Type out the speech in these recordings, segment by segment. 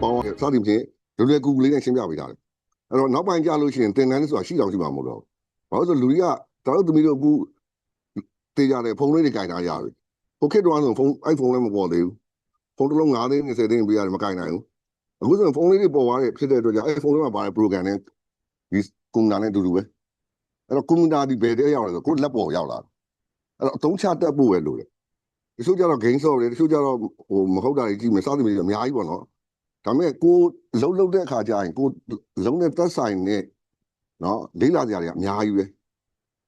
ပေါင်းစသည်ဖြင့်လွယ်ကူလေးနဲ့ရှင်းပြပေးထားတယ်အဲ့တော့နောက်ပိုင်းကြလို့ရှိရင်တင်တန်းလေးဆိုတာရှိအောင်ရှိမှာမဟုတ်တော့ဘာလို့ဆိုလူတွေကတော်တော်သမီးတို့အခုတေးကြတယ်ဖုန်းလေးတွေကင်ထားကြပြီဟိုခေတ်တုန်းကဆိုဖုန်းအိုက်ဖုန်းလည်းမပေါ်သေးဘူးဖုန်းတစ်လုံး9သိန်း10သိန်းပေးရတယ်မကင်နိုင်ဘူးအခုဆိုဖုန်းလေးတွေပေါ်သွားတယ်ဖြစ်တဲ့အတွက်ကြောင့်အဲ့ဖုန်းလေးမှာပါတယ် program နဲ့ဒီကွန်ပျူတာနဲ့အတူတူပဲအဲ့တော့ကွန်ပျူတာဒီဘယ်တည်းရောက်လဲဆိုကိုလက်ပေါ်ရောက်လာအဲ့တော့အသုံးချတတ်ဖို့ပဲလို့တယ်တချို့ကျတော့ game software တချို့ကျတော့ဟိုမဟုတ်တာကြီးကြည့်မယ်စသဖြင့်အများကြီးပေါ့နော်ဒါပေမဲ့ကိုလုံးတဲ့အခါကျရင်ကိုလုံးတဲ့သက်ဆိုင်နဲ့နော်လေးလာစရာတွေအများကြီးပဲ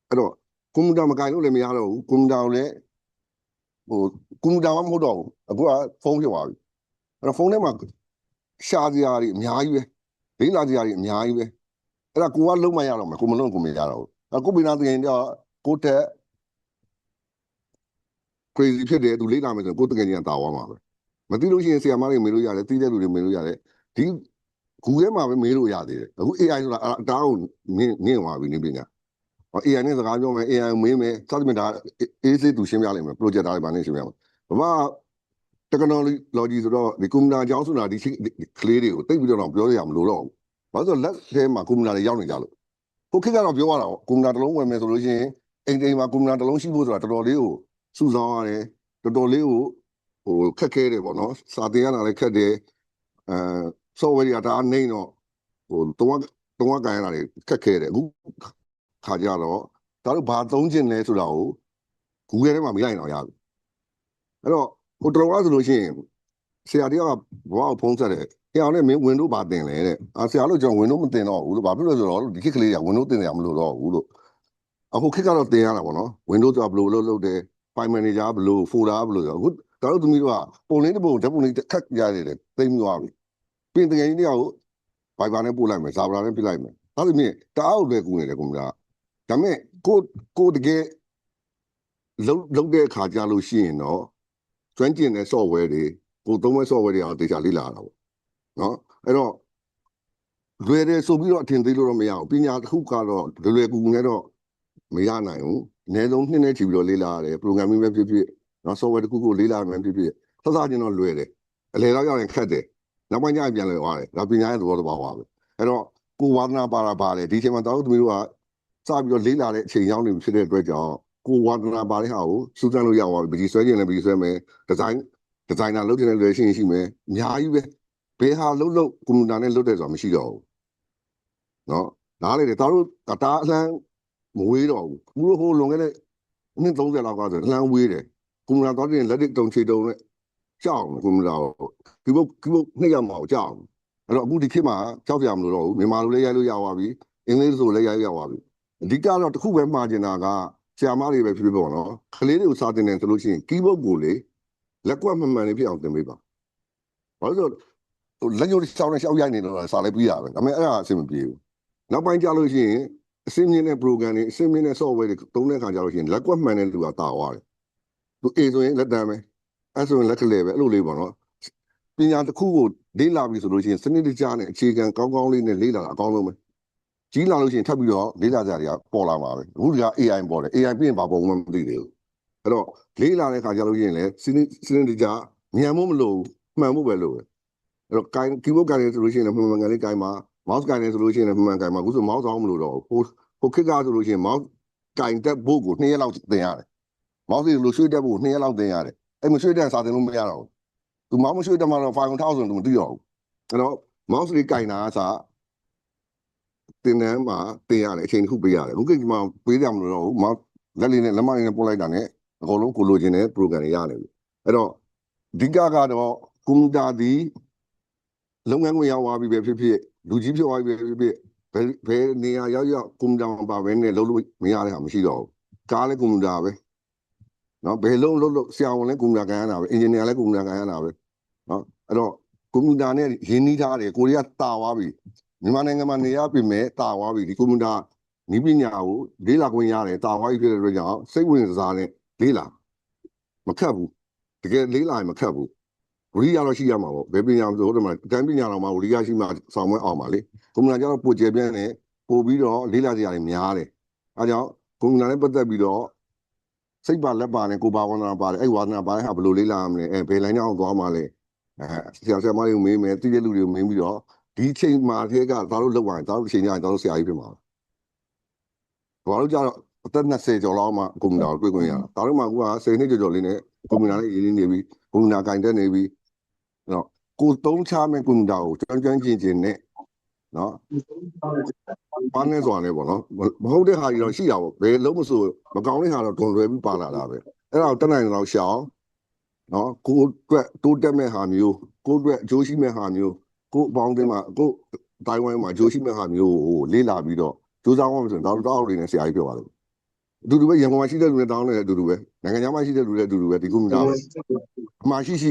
အဲ့တော့ကွန်ပျူတာမကင်လို့လည်းမရတော့ဘူးကွန်ပျူတာကိုလည်းဟိုကွန်ပျူတာမှမဟုတ်တော့ဘူးအခုကဖုန်းဖြစ်သွားပြီအဲ့တော့ဖုန်းထဲမှာရှာစရာတွေအများကြီးပဲလေးလာစရာတွေအများကြီးပဲအဲ့ဒါကိုကလုံးမရတော့မယ်ကိုမလုံးကိုမရတော့ဘူးအဲ့ကိုပိနာတင်တော့ကိုတက် crazy ဖြစ်တယ်သူလေးလာမယ်ဆိုကိုတကယ်ကြီးတာသွားမှာပဲမသိလို့ရှိရင်ဆရာမတွေမေးလို့ရတယ်သိတဲ့လူတွေမေးလို့ရတယ်ဒီကူထဲမှာပဲမေးလို့ရသေးတယ်အခု AI ဆိုတာအတားကိုနင်းသွားပြီနေပညာ AI နဲ့စကားပြောမယ် AI ကိုမေးမယ်စသဖြင့်ဒါအေးစေးသူရှင်းပြလိုက်မယ် project တွေဘာနဲ့ရှင်းပြမယ်ဘာမှ technology ဆိုတော့ဒီကွန်ပျူတာအကြောင်းဆိုတာဒီကလေးတွေကိုတိတ်ပြီးတော့ပြောရမလို့တော့ဘာလို့ဆိုလက်ထဲမှာကွန်ပျူတာတွေရောက်နေကြလို့ကိုခေတ်ကတော့ပြောရတာပေါ့ကွန်ပျူတာတစ်လုံးဝယ်မယ်ဆိုလို့ရှိရင်အိမ်မှာကွန်ပျူတာတစ်လုံးရှိဖို့ဆိုတာတော်တော်လေးကိုစုဆောင်းရတယ်တော်တော်လေးကိုဟိုခက်ခဲတယ်ပေါ့နော်စာသင်ရတာလည်းခက်တယ်software တွေကဒါအနေတော့ဟိုတော့ကန်ရတာတွေခက်ခဲတယ်အခုခါကြတော့ဒါတို့ဘာသုံးကျင်လဲဆိုတာကို Google ထဲမှာမေးလိုက်အောင်ရပြီအဲ့တော့ဟိုတော်ကားဆိုလို့ရှိရင်ဆရာတယောက်ကဘာကိုဖုန်းဆက်တယ်ဆရာလည်းမင်း Windows ဘာတင်လဲတဲ့ဆရာလို့ကျွန်တော် Windows မတင်တော့ဘူးလို့ဘာဖြစ်လို့ဆိုတော့ဒီခေတ်ကလေးက Windows တင်ရမလို့တော့ဘူးလို့အခုခေတ်ကတော့တင်ရတာပေါ့နော် Windows ကဘယ်လိုလုပ်တယ် File Manager ဘယ်လို folder ဘယ်လိုဆိုအခုဒါတို့သမီးတို့ကပုံလေးတစ်ပုံဓာတ်ပုံလေးခက်ရတယ်သိမ်းသွားပြီပြင်တကယ်ကြီးတရားကို Viber နဲ့ပို့လိုက်မယ် Server နဲ့ပြလိုက်မယ်ဒါဆိုရင်တအားလွယ်ကူနေတယ်ကွန်ပျူတာဒါပေမဲ့ကိုတကယ်လုံးတဲ့အခါကြာလို့ရှိရင်တော့ကျွမ်းကျင်တဲ့ software တွေကိုသုံးမဲ့ software တွေအောင်တေချာလေ့လာတာပေါ့နော်အဲ့တော့လွယ်တယ်ဆိုပြီးတော့အထင်သေးလို့တော့မရဘူးပညာတစ်ခုကတော့လွယ်ကူနဲ့တော့မရနိုင်ဘူးအနည်းဆုံးနှစ်နဲ့ချီပြီးတော့လေ့လာရတယ် programming ပဲဖြစ်ဖြစ်နော် software တစ်ခုကိုလေ့လာမှဖြစ်ဖြစ်စစချင်းတော့လွယ်တယ်အလယ်တော့ရောက်ရင်ခက်တယ်နောက်ပိုင်းကျရင်ပြန်လွယ်သွားတယ်ဒါပညာရဲ့သဘောတဘာဝပဲအဲ့တော့ကိုဝါသနာပါတာပါတယ်ဒီအချိန်မှာတောက်သမီးတို့ကစပြီးတော့လေ့လာတဲ့အချိန်ရောက်နေဖြစ်တဲ့အတွက်ကြောင့်ကိုဝါသနာပါတဲ့ဟာကိုစူးစမ်းလို့ရသွားပြီပကြီးဆွဲခြင်းလည်းပကြီးဆွဲမယ်ဒီဇိုင်နာလုပ်ခြင်းလည်းလွယ်ရှင်းရှိမယ်အများကြီးပဲဘယ်ဟာလုပ်ကွန်ပျူတာနဲ့လုပ်တယ်ဆိုတာမရှိတော့ဘူးနော်နားလေတယ်တို့တာအလန်းမဝေးတော့ဘူးဟိုလွန်ခဲ့တဲ့နှစ်30လောက်ကဆိုအလန်းဝေးတယ်ကွန်ပျူတာတော့တင်လက်တုံချေတုံနဲ့ကြောက်ကွန်ပျူတာဒီဘုတ်နှစ်ရက်မှောက်ကြောက်အဲ့တော့အခုဒီခေတ်မှာကြောက်ကြမလို့တော့ဘူးမြန်မာလိုလည်းရိုက်လို့ရသွားပြီအင်္ဂလိပ်လိုလည်းရိုက်ရသွားပြီအဓိကတော့တစ်ခုပဲမှားကျင်တာကဆရာမတွေပဲဖြစ်ဖြစ်ပေါ့နော်ကလေးတွေကိုစာသင်တယ်ဆိုလို့ရှိရင် keyboard ကိုလေလက်ကွက်မှန်လေးဖြစ်အောင်သင်ပေးပါဘာလို့ဆိုလက်ညှိုးရှောင်းနဲ့ရှောက်ရိုက်နေတော့စာလည်းပြီးတာပဲဒါပေမဲ့အဲ့ဒါအဆင်မပြေဘူးနောက်ပိုင်းကျလို့ရှိရင်အစင်းမြင့်တဲ့ program တွေအစင်းမြင့်တဲ့ software တွေသုံးတဲ့အခါကျလို့ရှိရင်လက်ကွက်မှန်တဲ့လူကတာသွားတယ်သူ A ဆိုရင်လက်တန်းပဲအဲ့ဆိုရင်လက်ကလေးပဲအဲ့လိုလေးပေါ့နော်ပညာတစ်ခုကိုလေ့လာပြီဆိုလို့ရှိရင်စနစ်တကျနဲ့အခြေခံကောင်းကောင်းလေးနဲ့လေ့လာတာအကောင်းဆုံးပဲကြီးလာလို့ရှိရင်ထပ်ပြီးတော့လေ့လာကြတွေကပေါ်လာမှာပဲအခုဒီက AI ပေါ်တယ် AI ပြင်ဘာပုံမှမသိသေးဘူးအဲ့တော့လေ့လာတဲ့အခါကျလို့ရှိရင်လည်းစနစ်တကျဉာဏ်မို့မလို့မှန်ဖို့ပဲလို့ပဲအဲ့တော့keyboard ကန်နေဆိုလို့ရှိရင်လည်းမှန်ကန်လေးကန်ပါ mouse ကန်နေဆိုလို့ရှိရင်လည်းမှန်ကန်ပါအခုဆို mouse အောင်မလို့တော့ဟိုခက်ကဆိုလို့ရှိရင် mouse ကန်တက်ဖို့ကို2ရက်လောက်သင်ရတယ် mouse တွေလိုရွှေ့တက်ဖို့2ရက်လောက်သင်ရတယ်အဲ့မရွှေ့တက်စာသင်လို့မရတော့ဘူးသူ mouse မရွှေ့တက်မှတော့ file 1000ဆိုသူမသိတော့ဘူးအဲ့တော့ mouse တွေကန်တာကစားသင်တန်းမှာသင်ရတယ်အချိန်တစ်ခုပေးရတယ်အခုကဒီမှာပေးကြမလို့တော့ဘူး mouse လက်လေးနဲ့လက်မလေးနဲ့ပို့လိုက်တာနဲ့အကုန်လုံးကိုလိုချင်တဲ့ program တွေရနေပြီအဲ့တော့အဓိကကတော့ကွန်ပျူတာဒီလုပ်ငန်းခွင်ရောက်သွားပြီပဲဖြစ်ဖြစ်လူကြီးဖြစ်သွားပြီပဲဖြစ်ဖြစ်ဘယ်နေရာရောက်ကွန်ပျူတာမှာပါပဲနဲ့လုပ်လို့မရတဲ့ဟာမရှိတော့ဘူးကားလည်းကွန်ပျူတာပဲနော်ဘယ်လုံးလုပ်ဆရာဝန်လည်းကွန်ပျူတာကန်ရတာပဲအင်ဂျင်နီယာလည်းကွန်ပျူတာကန်ရတာပဲနော်အဲ့တော့ကွန်ပျူတာနဲ့ရင်းနှီးထားတယ်ကိုရီးယားတာသွားပြီမြန်မာနိုင်ငံမှာနေရပြီမဲ့တာသွားပြီဒီကွန်ပျူတာနည်းပညာကိုလေ့လာခွင့်ရတယ်တာသွားပြီဖြစ်တဲ့အတွက်ကြောင့်စိတ်ဝင်စားနဲ့လေ့လာမခက်ဘူးတကယ်လေ့လာရင်မခက်ဘူးဝိရိယတော့ရှိရမှာပေါ့ဘယ်ပညာဆိုတော့မှအတန်းပညာတော်မှာဝိရိယရှိမှဆောင်မအောင်ပါလေကွန်ပျူတာကျတော့ပိုကျယ်ပြန့်တယ်ပို့ပြီးတော့လေ့လာစရာတွေများတယ်အဲကြောင့်ကွန်ပျူတာနဲ့ပတ်သက်ပြီးတော့စိတ်ပါလက်ပါနဲ့ကိုပါဝါသနာပါတယ်အဲ့ဝါသနာပါတဲ့ဟာဘယ်လိုလေ့လာရမလဲဘယ်လိုင်းကြောင်းသွားမှလဲ ဆရာမတွေကိုမေးမယ်တည်တဲ့လူတွေကိုမေးပြီးတော့ဒီချိန်မှာထဲကသားတို့လောက်ရင်သားတို့ချိန်ကြရင်သားတို့ဆရာကြီးဖြစ်မှာဘာလို့ကြတော့အသက်20ကျော်လောက်မှကွန်ပျူတာကိုတွေ့ခွင့်ရတာသားတို့မှက10နှစ်ကျော်လေးနဲ့ကွန်ပျူတာနဲ့ရင်းနေပြီကွန်ပျူတာကင်တက်နေပြီနော်ကိုသုံးချမဲ့ကွန်ပျူတာကိုကျွမ်းကျင်နဲ့နော်ဘာနဲ့ဆိုရလဲပေါ့နော်မဟုတ်တဲ့ဟာကြီးတော့ရှိတာပေါ့ဘယ်လုံးမဆိုမကောင်းတဲ့ဟာတော့တွန်လွယ်ပြီးပါလာတာပဲအဲ့ဒါကိုတက်နိုင်တော့ရှောင်းနော်ကိုအတွက်တိုးတက်မဲ့ဟာမျိုးကိုအတွက်အကျိုးရှိမဲ့ဟာမျိုးကိုအပေါင်းအသင်းမှာကိုတိုင်ဝမ်မှာအကျိုးရှိမဲ့ဟာမျိုးကိုလေ့လာပြီးတော့စူးစမ်းအောင်ဆိုရင်တောက်တွေနဲ့ဆရာကြီးပြောပါလို့အတူတူပဲရန်ကုန်မှာရှိတဲ့လူတွေတောင်းနေတဲ့အတူတူပဲနိုင်ငံခြားမှာရှိတဲ့လူတွေအတူတူပဲဒီကွန်ပျူတာပဲအမှရှိ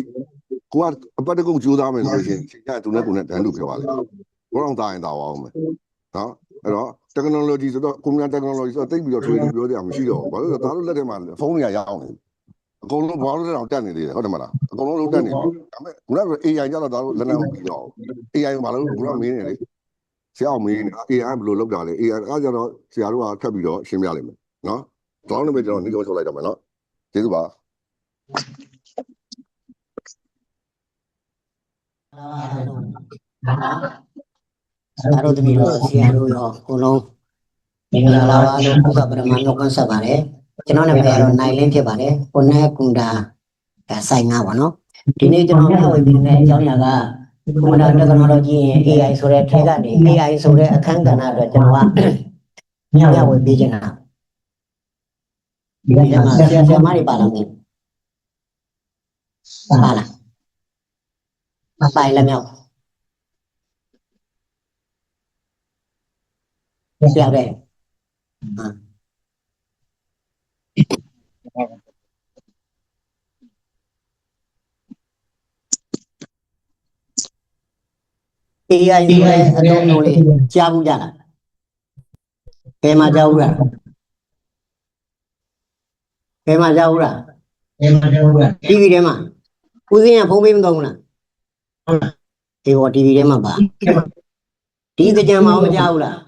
ကိုကအပတ်တကုတ်ကြိုးစားမယ်ဆိုလို့ရှိရင်ချိန်ကျသူနဲ့ကိုနဲ့တန်းတူပြောပါလေဘောတော့တာရင်တာအောင်မယ်နော်အဲ့တော့ technology ဆိုတော့ computer technology ဆိုတော့တိတ်ပြီးတော့ထွေးလို့ပြောကြရမရှိတော့ဘူးဘာလို့လဲဒါတို့လက်ထဲမှာဖုန်းတွေကရောက်နေအကုန်လုံးဘာလို့လဲတော့တက်နေသေးတယ်ဟုတ်တယ်မလားအကုန်လုံးလုံးတက်နေပြီဒါပေမဲ့ခုနက AI ကြတော့ဒါတို့လက်နက်မပြီးတော့ AI ဘာလို့ခုနမင်းနေလေဆရာအောင်မင်းနေ AI ဘယ်လိုလုပ်တာလဲ AI အားကြတော့ဆရာတို့ကထပ်ပြီးတော့ရှင်းပြလိုက်မယ်နော်တောင်းနေမယ်ကျွန်တော်နေကြောထုတ်လိုက်တော့မယ်နော်ကျေးဇူးပါဆရာတို့တပည့်တော်ဆရာတို့ရောအကုန်လုံးမင်္ဂလာပါလို့ဘုရားပရမတ်ကွန်းဆက်ပါတယ်ကျွန်တော်နာမည်ကတော့နိုင်လင်းဖြစ်ပါတယ်ကိုနဲ့ကွန်တာဆိုင်ငါပါနော်ဒီနေ့ကျွန်တော်မျှဝေပေးမယ့်အကြောင်းအရာကကွန်တာ technology ရဲ့ AI ဆိုတဲ့ထဲကနေ AI ဆိုတဲ့အခန်းကဏ္ဍအတွက်ကျွန်တော်ကမျှဝေပေးခြင်းတာဒီကမှာဆရာမတွေပါလာမယ်ပါလားမပိုင်လည်းမြောက်ဆရာတဲ့AI ဆိုတဲ့အသုံးအနှုန်းလေးကြားဘူးကြလားဘယ်မှာကြားဘူးလားဘယ်မှာကြားဘူးလား TV ထဲမှာဦးစင်းကဖုန်းပေးမသုံးဘူးလားဒီဘော TV ထဲမှာပါဒီကြံမအောင်မကြားဘူးလား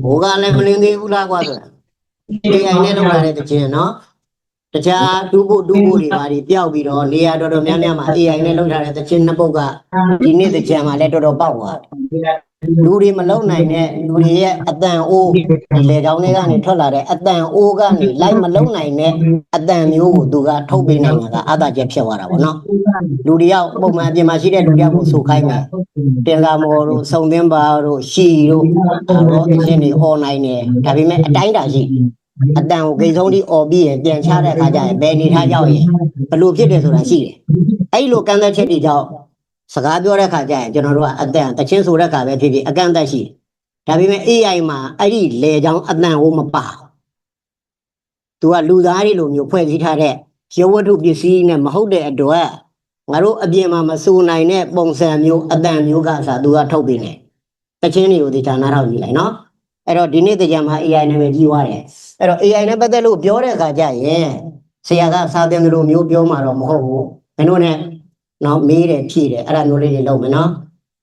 ဘိုးကလည်းမလင်းသေးဘူးလားကွာဆိုတာ AI နဲ့လုပ်လာတဲ့ကြံနော်တခြားတူးဖို့တွေပါပြီးပျောက်ပြီးတော့နေရာတော်တော်များများမှာ AI နဲ့လုပ်ထားတဲ့ကြံနှစ်ပုတ်ကဒီနေ့ကြံမှာလည်းတော်တော်ပေါက်သွားလူတွေမလုံနိုင်တဲ့လူတွေရဲ့အတန်အိုးဒီလေကြောင်းတွေကနေထွက်လာတဲ့အတန်အိုးကနေလိုက်မလုံနိုင်တဲ့အတန်မျိုးကိုသူကထုတ်ပေးနိုင်တာကအသာချက်ဖြစ်သွားတာပေါ့နော်လူတယောက်ပုံမှန်အပြင်မှာရှိတဲ့လူတယောက်ကိုဆိုခိုင်းမယ်တင်လာမော်တို့စုံသင်းပါတို့ရှီတို့တော့ဒီချင်းတွေ online နဲ့ဒါပေမဲ့အတိုင်းတာရှိအတန်ကိုဂိတ်ဆုံးထိអော်ပြီးရင်ပြန်ချတဲ့အခါကျရင်ဘယ်နေထားရောက်ရင်ဘလို့ဖြစ်တယ်ဆိုတာရှိတယ်အဲ့လိုကန့်သက်ချက်တွေကြောင့်စကားပြောတဲ့ခါကျရင်ကျွန်တော်တို့ကအတန်တချင်းဆိုတဲ့ခါပဲဖြစ်ဖြစ်အကန့်အသတ်ရှိဒါပေမဲ့ AI မှာအဲ့ဒီလေချောင်းအတန်ကိုမပါသူကလူသားတွေလိုမျိုးဖွဲ့စည်းထားတဲ့ရုပ်ဝတ္ထုပစ္စည်းနဲ့မဟုတ်တဲ့အတွက်ငါတို့အပြင်မှာမစူနိုင်တဲ့ပုံစံမျိုးအတန်မျိုးကစားသူကထုတ်ပေးနေတချင်းတွေကိုဒီဌာနထောက်ကြည့်လိုက်နော်အဲ့တော့ဒီနေ့တကြံမှာ AI နာမည်ကြီးသွားတယ်အဲ့တော့ AI နဲ့ပတ်သက်လို့ပြောတဲ့အခါကျရင်ဆရာကစာသင်တယ်လို့မျိုးပြောမှာတော့မဟုတ်ဘူးမင်းတို့ ਨੇ နော်မေးတယ်ဖြည့်တယ်အဲ့ဒါမျိုးလေးတွေလုပ်မယ်နော်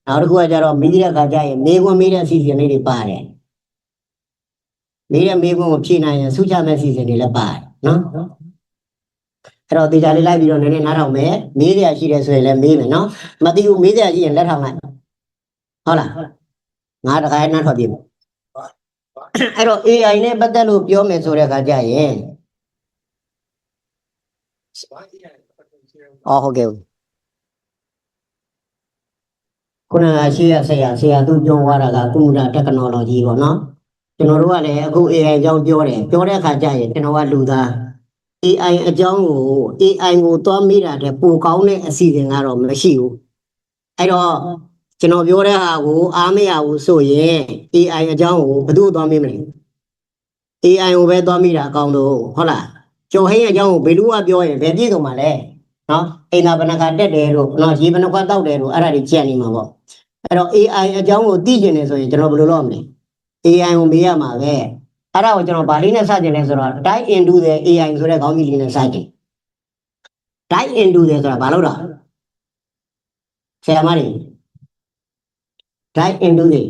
နောက်တစ်ခုကကျတော့မေးတဲ့အခါကျရင်မေးခွန်းမေးတဲ့အစီအစဉ်လေးတွေပါတယ်မေးတဲ့မေးခွန်းကိုဖြည့်နိုင်ရင်စုချမဲ့အစီအစဉ်တွေလည်းပါတယ်နော်အဲ့တော့တေချာလေးလိုက်ပြီးတော့နည်းနည်းနားထောင်မယ်မေးရရှိတယ်ဆိုရင်လည်းမေးမယ်နော်မသိဘူးမေးရရှိရင်လက်ထောင်လိုက်ဟုတ်လားငါတခါနားထောင်ပြမယ်အဲ့တော့ AI နဲ့ပတ်သက်လို့ပြောမယ်ဆိုတဲ့အခါကျရင်ဟုတ်ကဲ့ခုနကရှိရဆရာသူပြောသွားတာကကွန်ပျူတာ technology ပေါ့နော်ကျွန်တော်တို့ကလည်းအခု AI အကြောင်းပြောတဲ့အခါကျရင်ကျွန်တော်ကလူသား AI အကြောင်းကို AI ကိုသွားမိတာတဲ့ပိုကောင်းတဲ့အစီအစဉ်ကတော့မရှိဘူးအဲ့တော့ကျွန်တော်ပြောတဲ့ဟာကိုအားမရဘူးဆိုရင် AI အကြောင်းကိုဘယ်သူသွားမိမလဲ AI ကိုပဲသွားမိတာအကောင်းလို့ဟုတ်လားကျော်ဟင်းအကြောင်းကိုဘယ်လိုကပြောရင်ဘယ်ပြည့်စုံမှာလဲနော်အိမ်သာဘဏ္ဍာတက်တယ်လို့နော်ရေဘဏ္ဍာတောက်တယ်လို့အဲ့ဒါတွေကြံ့နေမှာပေါ့အဲ့တော့ AI အကြောင်းကိုသိကျင်နေဆိုရင်ကျွန်တော်ဘယ်လိုလုပ်မလဲ AI ကိုမေးရမှာပဲအဲ့ဒါကိုကျွန်တော်ဗာလေးနဲ့စကြင်လဲဆိုတော့ dive into the AI ဆိုတဲ့ခေါင်းကြီးလေးနဲ့စကြင် dive into the ဆိုတာဘာလို့တော့ဆရာမတွေ dive into the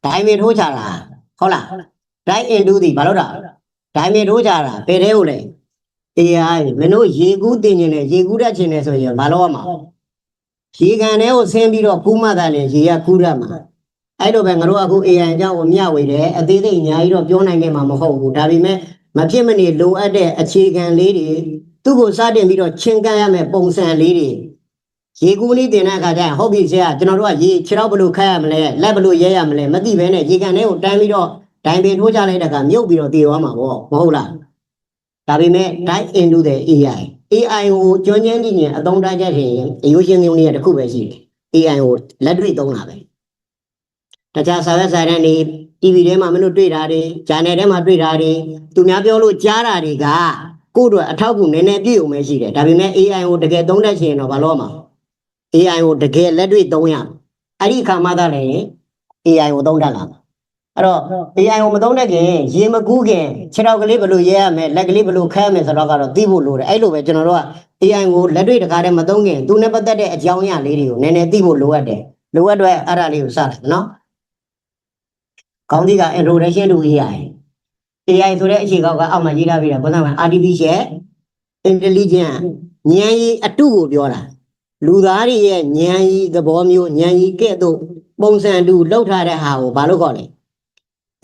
ဒိုင်မီထိုးချတာဟုတ်လား dive into the ဘာလို့တော့ဒိုင်မီထိုးချတာဘယ်ထဲကိုလဲ AI မင်းတို့ရေကူးတင်နေတယ်ရေကူးတတ်ချင်တယ်ဆိုရင်ဘာလုပ်ရမှာရေကန်ထဲကိုဆင်းပြီးတော့ကူးမှသာလေရေကကူးရမှာအဲ့လိုပဲငါတို့အခု AI အကြောင်းကိုမျှဝေတယ်အသေးစိတ်အများကြီးတော့ပြောနိုင်ခဲ့မှာမဟုတ်ဘူးဒါပေမဲ့မဖြစ်မနေလိုအပ်တဲ့အခြေခံလေးတွေသူ့ကိုစတင်ပြီးတော့ချင်းကန်းရမယ်ပုံစံလေးတွေရေကူးနည်းတင်တဲ့အခါကျရင်ဟုတ်ပြီဆရာကျွန်တော်တို့ကရေခြေထောက်ဘယ်လိုခတ်ရမလဲလက်ဘယ်လိုရဲရမလဲမသိဘဲနဲ့ရေကန်ထဲကိုတန်းပြီးတော့ဒိုင်ပင်ထိုးချလိုက်တဲ့အခါမြုပ်ပြီးတော့တည်သွားမှာပေါ့မဟုတ်လားဒါပေမဲ့ dive into the AI ကိုကျွမ်းကျင်ကြီးအသုံးထားကြရင်အယိုးရှင်းမျိုးလေးတစ်ခုပဲရှိတယ် AI ကိုလက်တွေ့သုံးတာပဲတခြားစာရွက်စာတမ်းတွေ TV ထဲမှာမင်းတို့တွေ့တာတွေ channel ထဲမှာတွေ့တာတွေသူများပြောလို့ကြားတာတွေကကိုယ့်အတွက်အထောက်အကူနည်းနည်းပြည့်ုံပဲရှိတယ်ဒါပေမဲ့ AI ကိုတကယ်သုံးတတ်ချင်တော့ဘာလို့မှာ AI ကိုတကယ်လက်တွေ့သုံးရအဲ့ဒီအခါမှသာလေ AI ကိုသုံးတတ်လာအဲ့တော့ AI ကိုမသုံးတတ်ခင်ရေမကူးခင်ခြေထောက်ကလေးဘယ်လိုရဲရမလဲလက်ကလေးဘယ်လိုခတ်ရမလဲဆိုတော့ကတော့သိဖို့လိုတယ်အဲ့လိုပဲကျွန်တော်တို့က AI ကိုလက်တွေ့တကားတည်းမသုံးခင်သူနဲ့ပတ်သက်တဲ့အကြောင်းအရာလေးတွေကိုနည်းနည်းသိဖို့လိုအပ်တယ်လိုအပ်တော့အဲ့ဒါလေးကိုစတယ်နော်ကောင်းသီးက introduction to AI ဆိုတဲ့အခြေကောက်ကအောက်မှာရေးထားပြီးတာဘာသာမှာ artificial intelligence ဉာဏ်ရည်အတုကိုပြောတာလူသားတွေရဲ့ဉာဏ်ရည်သဘောမျိုးဉာဏ်ရည်ကဲ့သို့ပုံစံတူလောက်ထားတဲ့ဟာကိုဘာလို့ခေါ်လဲ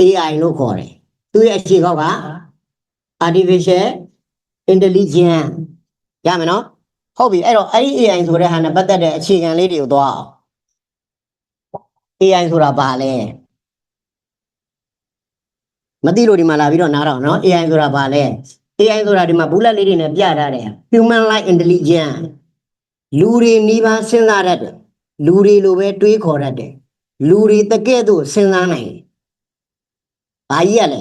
AI လို့ခေါ်တယ်သူရဲ့အခြေကောက်က artificial intelligence ရမယ်နော်ဟုတ်ပြီအဲ့တော့အဲ့ဒီ AI ဆိုတဲ့ဟာနဲ့ပတ်သက်တဲ့အခြေခံလေးတွေကိုသွားအောင် AI ဆိုတာဘာလဲမသိလို့ဒီမှာလာပြီးတော့နားတော့နော် AI ဆိုတာဘာလဲ AI ဆိုတာဒီမှာဘူးလက်လေးတွေနဲ့ပြထားတယ် human like intelligence လူတွေနီးပါးစဉ်းစားတတ်တယ်လူတွေလိုပဲတွေးခေါ်တတ်တယ်လူတွေတကယ်တော့စဉ်းစားနိုင်တယ်ဘာကြီးရလဲ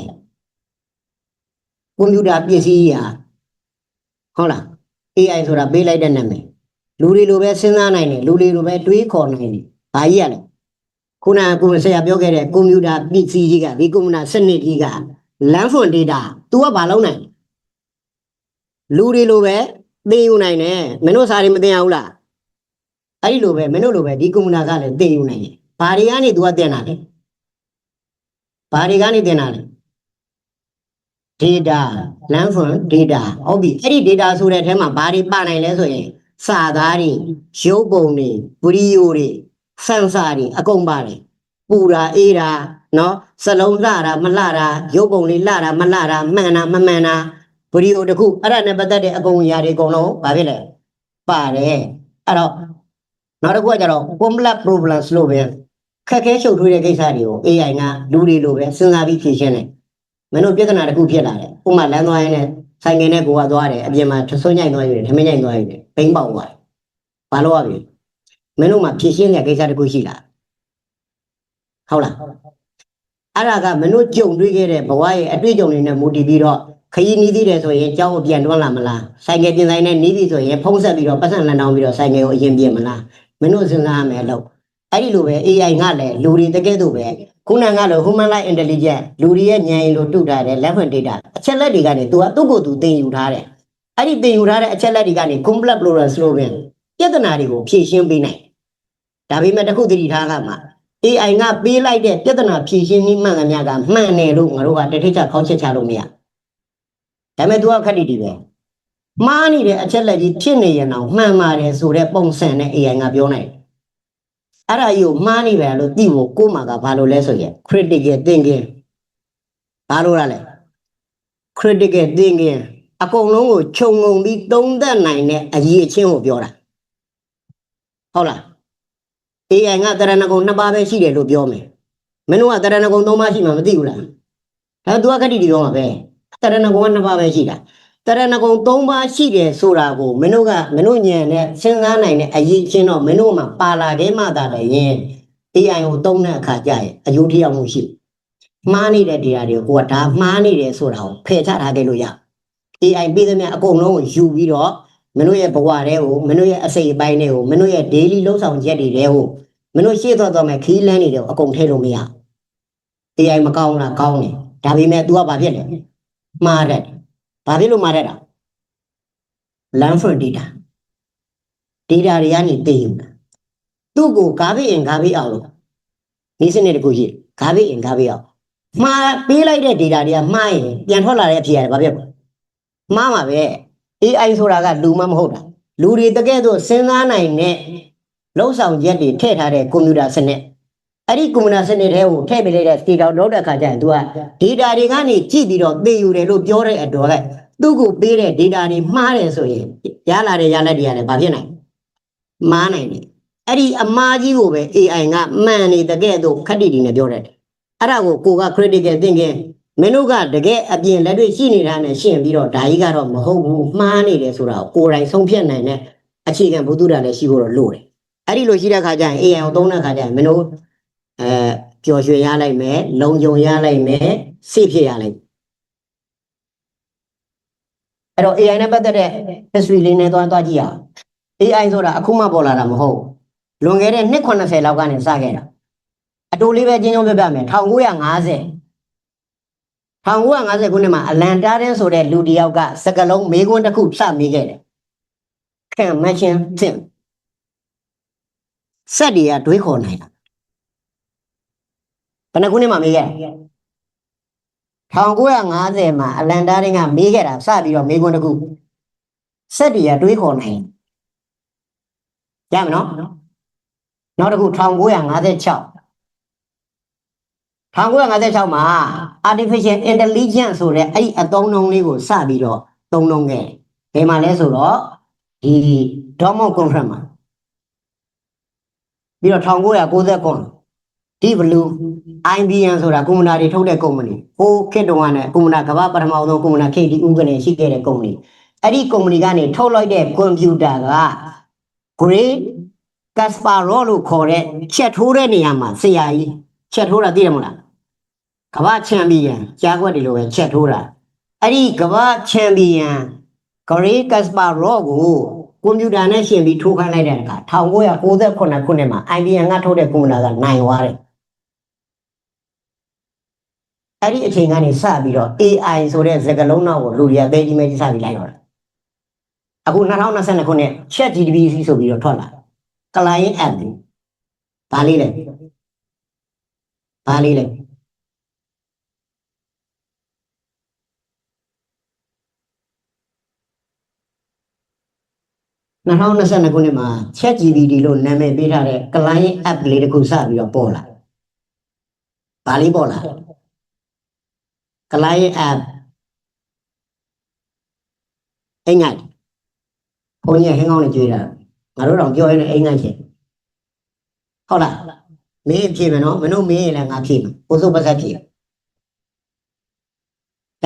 ကွန်ပျူတာပစ္စည်းရာဟုတ်လား AI ဆိုတာပေးလိုက်တဲ့နာမည်လူတွေလိုပဲစဉ်းစားနိုင်တယ်လူတွေလိုပဲတွေးခေါ်နိုင်တယ်ဘာကြီးရလဲခုနကကိုဆရာပြောခဲ့တဲ့ကွန်ပျူတာပစ္စည်းကြီးကဒီကွန်ပျူတာစနစ်ကြီးက learn from data तू ကဘာလုပ်နိုင်လူတွေလိုပဲသင်ယူနိုင်တယ်မင်းတို့စာတွေမသင်ရဘူးလားအဲ့ဒီလိုပဲမင်းတို့လိုပဲဒီကွန်ပျူတာကလည်းသင်ယူနိုင်တယ်ဘာတွေကနေ तू ကသင်တာလဲဘာတွေကနေသင်တာလဲ data learn from data ဟုတ်ပြီအဲ့ဒီ data ဆိုတဲ့အထဲမှာဘာတွေပါနိုင်လဲဆိုရင်စာသားတွေရုပ်ပုံတွေဗီဒီယိုတွေစင်ဆာတွေအကုန်ပါတယ်ပူတာအေးတာနော်စလုံးလှတာမလှတာရုပ်ပုံလေးလှတာမလှတာမှန်တာမမှန်တာဗီဒီယိုတစ်ခုအဲ့ဒါနဲ့ပတ်သက်တဲ့အကုန်အရာတွေအကုန်လုံးဘာဖြစ်လဲပါတယ်အဲ့တော့နောက်တစ်ခုကကျတော့ complex problems လို့ပဲခက်ခဲရှုပ်ထွေးတဲ့ကိစ္စတွေကို AI ကလူတွေလိုပဲစဉ်းစားပြီးဖြေရှင်းတယ်မင်းတို့ပြဿနာတစ်ခုဖြစ်လာတယ်ဥပမာလမ်းသွားရင်းနဲ့ဆိုင်ငယ်နဲ့ကိုကသွားတယ်အပြင်မှာထဆွညိုက်သွားရတယ်ထမင်းညိုက်သွားရတယ်ဘိန်းပေါက်သွားတယ်ဘာလို့ရပြီမင်းတို့မှာဖြည့်ရှင်းတဲ့ကိစ္စတစ်ခုရှိလားဟုတ်လားအဲ့ဒါကမင်းတို့ကြုံတွေ့ခဲ့တဲ့ဘဝရဲ့အတွေ့အကြုံတွေနဲ့မူတည်ပြီးတော့ခရီးနီးသေးတယ်ဆိုရင်ကြောင်းကိုပြန်တွန်းလာမလားဆိုင်ငယ်ပြင်ဆိုင်နဲ့နီးပြီဆိုရင်ဖုံးဆက်ပြီးတော့ပတ်စံလန်တောင်းပြီးတော့ဆိုင်ငယ်ကိုအရင်ပြင်မလားမင်းတို့စဉ်းစားရမယ်လို့အဲ့ဒီလိုပဲ AI ကလည်းလူတွေတကယ်တော့ပဲခုနကလို့ human like intelligence လူတွေရဲ့ဉာဏ်ရည်လို့တူထားတဲ့ level data အချက်လက်တွေကနေ तू ကသူ့ကိုယ်သူသင်ယူထားတယ်အဲ့ဒီသင်ယူထားတဲ့အချက်လက်တွေကနေ complex problems လို့ပဲပြဿနာတွေကိုဖြေရှင်းပေးနိုင်ဒါပေမဲ့တခုသတိထားကမှာ AI ကပေးလိုက်တဲ့ပြဿနာဖြေရှင်းနည်းမှန်သမျှကမှန်တယ်လို့ငါတို့ကတထိတ်ချခေါင်းချက်ချလို့မရဒါပေမဲ့ तू ကခက်တီတီပဲမှားနေတဲ့အချက်လက်ကြီးဖြစ်နေရင်တော့မှန်ပါတယ်ဆိုတဲ့ပုံစံနဲ့ AI ကပြောနိုင်အဲ့ဒါကြီးကိုမှားနေပဲလို့သိဖို့ကိုယ်မှာကဘာလို့လဲဆိုရင် critical thinking ဘာလို့ရလဲ critical thinking အကုန်လုံးကိုခြုံငုံပြီးသုံးသပ်နိုင်တဲ့အရေးအချင်းကိုပြောတာဟုတ်လား AI ကတရဏဂုံ2ပါးပဲရှိတယ်လို့ပြောမယ်မင်းတို့ကတရဏဂုံ3ပါးရှိမှမသိဘူးလားဒါ तू ကခက်တီတီပြောမှာပဲတရဏဂုံက2ပါးပဲရှိတာတရဏဂုံ3ပါးရှိတယ်ဆိုတာကိုမင်းတို့ညံနဲ့စဉ်းစားနိုင်တဲ့အရေးချင်းတော့မင်းတို့မှာပါလာခဲ့မှသာလည်းရင် AI ကိုသုံးတဲ့အခါကျရင်အယုဒ္ဓယမှုရှိမှားနေတဲ့ data တွေကိုကဒါမှားနေတယ်ဆိုတာကိုဖယ်ချထားခဲ့လို့ရ AI ပြီးသမျှအကုန်လုံးကိုယူပြီးတော့မင်းတို့ရဲ့ဘဝတွေကိုမင်းတို့ရဲ့အစိတ်အပိုင်းတွေကိုမင်းတို့ရဲ့ daily လှုပ်ဆောင်ချက်တွေကိုမင်းတို့ရှေ့သွားမယ်ခီးလန်းနေတယ်အကုန်ထည့်လို့မရ AI မကောင်းလားကောင်းတယ်ဒါပေမဲ့ तू ကဘာဖြစ်လဲမှားတယ်ဘာဖြစ်လို့မှားတတ်တာ learn from data တွေကနေသိယူတာသူ့ကိုဂါဘေးအင်ဂါဘေးအောင်လို့ဒီစနစ်တခုရှိဂါဘေးအင်ဂါဘေးအောင်မှားပေးလိုက်တဲ့ data တွေကမှားရင်ပြန်ထွက်လာတဲ့အဖြေရတယ်ဘာဖြစ်လဲမှားမှာပဲ AI ဆိုတာကလူမှမဟုတ်တာလူတွေတကယ်တော့စဉ်းစားနိုင်တဲ့လုံးဆောင်ချက်တွေထည့်ထားတဲ့ကွန်ပျူတာစနစ်အဲ့ဒီကွန်ပျူတာစနစ်ထဲကိုထည့်ပေးလိုက်တဲ့ data လောက်တဲ့အခါကျရင် तू က data တွေကနေကြည့်ပြီးတော့သိယူတယ်လို့ပြောတဲ့အတွက်သူ့ကိုပေးတဲ့ data တွေမှားတယ်ဆိုရင်ရလာတဲ့ရလက်တွေရတယ်ဘာဖြစ်နိုင်မှားနိုင်တယ်အဲ့ဒီအမှားကြီးကိုပဲ AI ကမှန်နေတကယ်တော့ခက်တိတိနဲ့ပြောတယ်အဲ့ဒါကိုက critical thinking မင်းတို့ကတကယ်အပြင်လက်တွေ့ရှိနေတာနဲ့ရှင်းပြီးတော့ဒါကြီးကတော့မဟုတ်ဘူးမှားနေတယ်ဆိုတာကိုယ်တိုင်ဆုံးဖြတ်နိုင်တဲ့အခြေခံဘုသူတာလည်းရှိဖို့တော့လိုတယ်အဲ့ဒီလိုရှိတဲ့ခါကျရင် AI ကိုသုံးတဲ့ခါကျရင်မင်းတို့ပျော်ရွှင်ရလိုက်မယ်လုံခြုံရလိုက်မယ်စိတ်ဖြစ်ရလိုက်အဲ့တော့ AI နဲ့ပတ်သက်တဲ့ history လေးနဲ့သွားကြည့်ရအောင် AI ဆိုတာအခုမှပေါ်လာတာမဟုတ်လွန်ခဲ့တဲ့နှစ်80လောက်ကနေစခဲ့တာအတူလေးပဲကျင်းချုံပြပြမယ်1950ခုနှစ်မှာအလန်တာဒင်းဆိုတဲ့လူတစ်ယောက်ကစကလုံးမေးခွန်းတစ်ခုစမေးခဲ့တယ်ခံမချင်းတင်စက်တွေကတွေးခေါ်နိုင်တာဘယ်နှခုနှစ်မှာမေးခဲ့1950မှာအလန်တာဒင်းကမေးခဲ့တာစပြီးတော့မေးခွန်းတစ်ခုစက်တွေကတွေးခေါ်နိုင်ရမယ်နော်နောက်တစ်ခု1956မှာ artificial intelligence ဆိုတဲ့အဲ့ဒီအသုံးအနှုန်းလေးကိုစပြီးတော့သုံးနှုန်းခဲ့ဘယ်မှာလဲဆိုတော့ဒီ Dortmund Conference မှာပြီးတော့1999 Deep Blue IBM ဆိုတာကွန်ပျူတာတွေထုတ်တဲ့ကုမ္ပဏီဟိုခေတ်တုန်းကလည်းကွန်ပျူတာကမ္ဘာပထမဆုံးကွန်ပျူတာ KT ဥက္ကဋ္ဌရှိခဲ့တဲ့ကုမ္ပဏီအဲ့ဒီကုမ္ပဏီကနေထုတ်လိုက်တဲ့ကွန်ပျူတာက Great Kasparov လို့ခေါ်တဲ့ချက်ထိုးတဲ့နေရာမှာဆရာကြီးချက်ထိုးတာသိတယ်မလားကမ္ဘာချန်ပီယံကြားကွက်တွေလိုပဲချက်ထိုးတာအဲ့ဒီကမ္ဘာချန်ပီယံ Garry Kasparov ကိုကွန်ပျူတာနဲ့ရှင်ပြီးထိုးခိုင်းလိုက်တဲ့အခါ1998ခုနှစ်မှာ IBM ကထုတ်တဲ့ကွန်ပျူတာကနိုင်သွားတယ်အဲ့ဒီအချိန်ကနေစပြီးတော့ AI ဆိုတဲ့စကားလုံးနောက်ကိုလူတွေကသိကြီးမဲကြီးစပြီးလိုက်တော့တယ်အခု2022ခုနှစ် ChatGPT ဆိုပြီးတော့ထွက်လာ client app တွေဘာလေးလဲ2022ခုနှစ်မှာ ChatGPT လို့နာမည်ပေးထားတဲ့ client app လေးတစ်ခုစပြီးတော့ပေါ်လာဘာလေးပေါ်လာ client app အိမ်ငိုက်ဘုန်းကြီးဟင်းကောင်းနဲ့ကြွေးတာငါတို့တော့ပြောရရင်အိမ်ငိုက်ချင်ဟုတ်လားမင်းဖြေမယ်နော်မင်းတို့မင်းရင်လည်းငါဖြေမယ်ကိုစုပ်ပတ်သက်ဖြေရ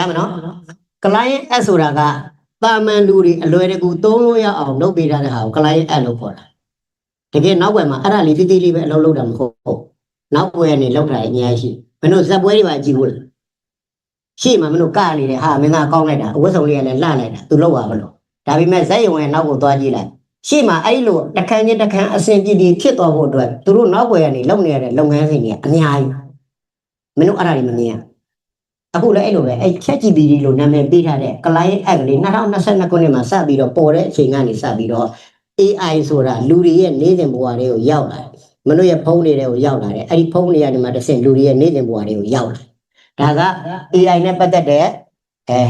မယ်နော် client app ဆိုတာကတာမန်လူတွေအလွယ်တကူသုံးလို့ရအောင်လုပ်ပေးထားတဲ့ဟာကို client app လို့ခေါ်တာတကယ်နောက်ွယ်မှာအဲ့ဒါလေးတိတိလေးပဲအလုပ်လုပ်တာမဟုတ်ဘူးနောက်ွယ်ကနေလောက်တာအများကြီးမင်းတို့ဇက်ပွဲတွေပါကြည့်ဖို့ရှေ့မှာမင်းတို့ကနေတဲ့ဟာမင်းသားကောင်းလိုက်တာအဝတ်စုံလေးကလည်းလှလိုက်တာသူလောက်ပါဘလို့ဒါပေမဲ့ဇက်ရုံရဲ့နောက်ကိုသွားကြည့်လိုက်ရှေ့မှာအဲ့လိုတခန်းချင်းတခန်းအစဉ်ပြည့်ပြည့်ဖြစ်သွားဖို့အတွက်သူတို့နောက်ွယ်ကနေလုပ်နေရတဲ့လုပ်ငန်းစဉ်တွေအများကြီးမင်းတို့အဲ့ဒါတွေမမြင်အခုလည်းအဲ့လိုပဲအဲ့ ChatGPT လို့နာမည်ပေးထားတဲ့ client app လေး2022ခုနှစ်မှာစပြီးတော့ပေါ်တဲ့အချိန်ကနေစပြီးတော့ AI ဆိုတာလူတွေရဲ့နေ့စဉ်ဘဝတွေကိုရောက်လာတယ်မင်းတို့ရဲ့ဖုန်းတွေကိုရောက်လာတယ်အဲ့ဒီဖုန်းတွေကနေမှတစ်ဆင့်လူတွေရဲ့နေ့စဉ်ဘဝတွေကိုရောက်လာဒါက AI နဲ့ပတ်သက်တဲ့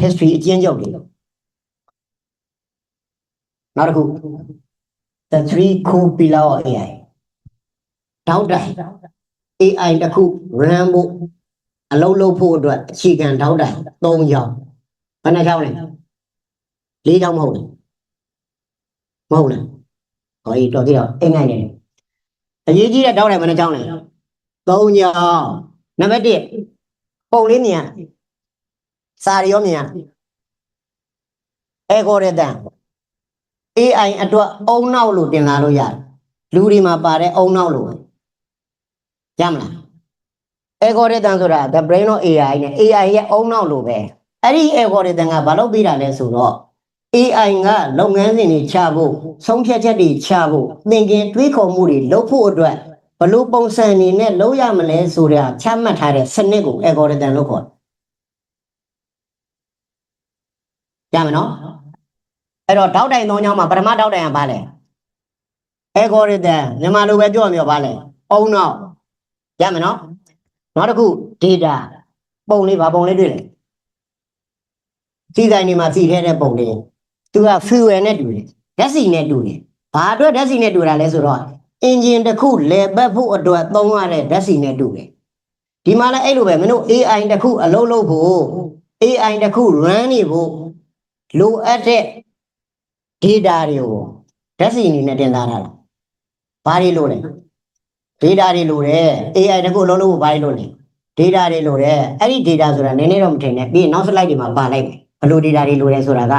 history အကျဉ်းချုပ်တွေနောက်တစ်ခု the three core pillars of AI တောက်တိုင် AI တစ်ခု run ဖို့အလုံးလုံးဖို့အတွက်အခြေခံတောက်တိုင်3ချောင်းဘယ်နှချောင်းလဲ4ချောင်းမဟုတ်ဘူးမဟုတ်လားဟောဒီတော်သေးတော့အိမ်ငိုက်နေတယ်အရေးကြီးတဲ့တောက်တိုင်ဘယ်နှချောင်းလဲ3ချောင်းနံပါတ်1ပုံလေးမြင်စာရောမြင်algorithm AI အတွက်အုံနောက်လို့တင်လာလို့ရတယ်လူတွေမှာပါတဲ့အုံနောက်လို့ရမလားalgorithm ဆိုတာ the brain of AI နဲ့ AI ရဲ့အုံနောက်လို့ပဲအဲ့ဒီ algorithm ကဘာလို့ပြီးတာလဲဆိုတော့ AI ကလုပ်ငန်းစဉ်တွေချဖို့ဆုံးဖြတ်ချက်တွေချဖို့သင်္ကေတတွေးခေါ်မှုတွေလုပ်ဖို့အတွက်ဘလို့ပုံစံနေနဲ့လုပ်ရမလဲဆိုတာချမှတ်ထားတဲ့စနစ်ကို algorithm လို့ခေါ်တယ်ရမယ်နော်အဲ့တော့တောက်တိုင်3ချောင်းမှာပထမတောက်တိုင်ကဘာလဲ algorithm မြန်မာလိုပဲပြောရမျိုးဘာလဲအုံနောက်ရမယ်နော်နောက်တစ်ခု data ပုံလေးဗာပုံလေးတွေ့လဲစီတိုင်းနေမှာစီထဲတဲ့ပုံလေး သူက fuel နဲ့တူတယ်ဓာတ်ဆီနဲ့တူတယ်ဘာအတွက်ဓာတ်ဆီနဲ့တူတာလဲဆိုတော့ engine တစ်ခုလဲပတ်ဖို့အတွက်သုံးရတဲ့ဓာတ်ဆီနဲ့တူတယ်ဒီမှာလည်းအဲ့လိုပဲမင်းတို့ AI တစ်ခုအလုပ်လုပ်ဖို့ AI တစ်ခု run နေဖို့လိုအပ်တဲ့ data တွေကိုဓာတ်ဆီအနေနဲ့တင်ထားတာလားဘာတွေလိုလဲ data တွေလိုတယ် AI တစ်ခုအလုပ်လုပ်ဖို့ဘာတွေလိုလဲ data တွေလိုတယ်အဲ့ဒီ data ဆိုတာနည်းနည်းတော့မထင်နဲ့ပြီးရင်နောက် slide တွေမှာပါလိုက်မယ်ဘယ်လို data တွေလိုလဲဆိုတာက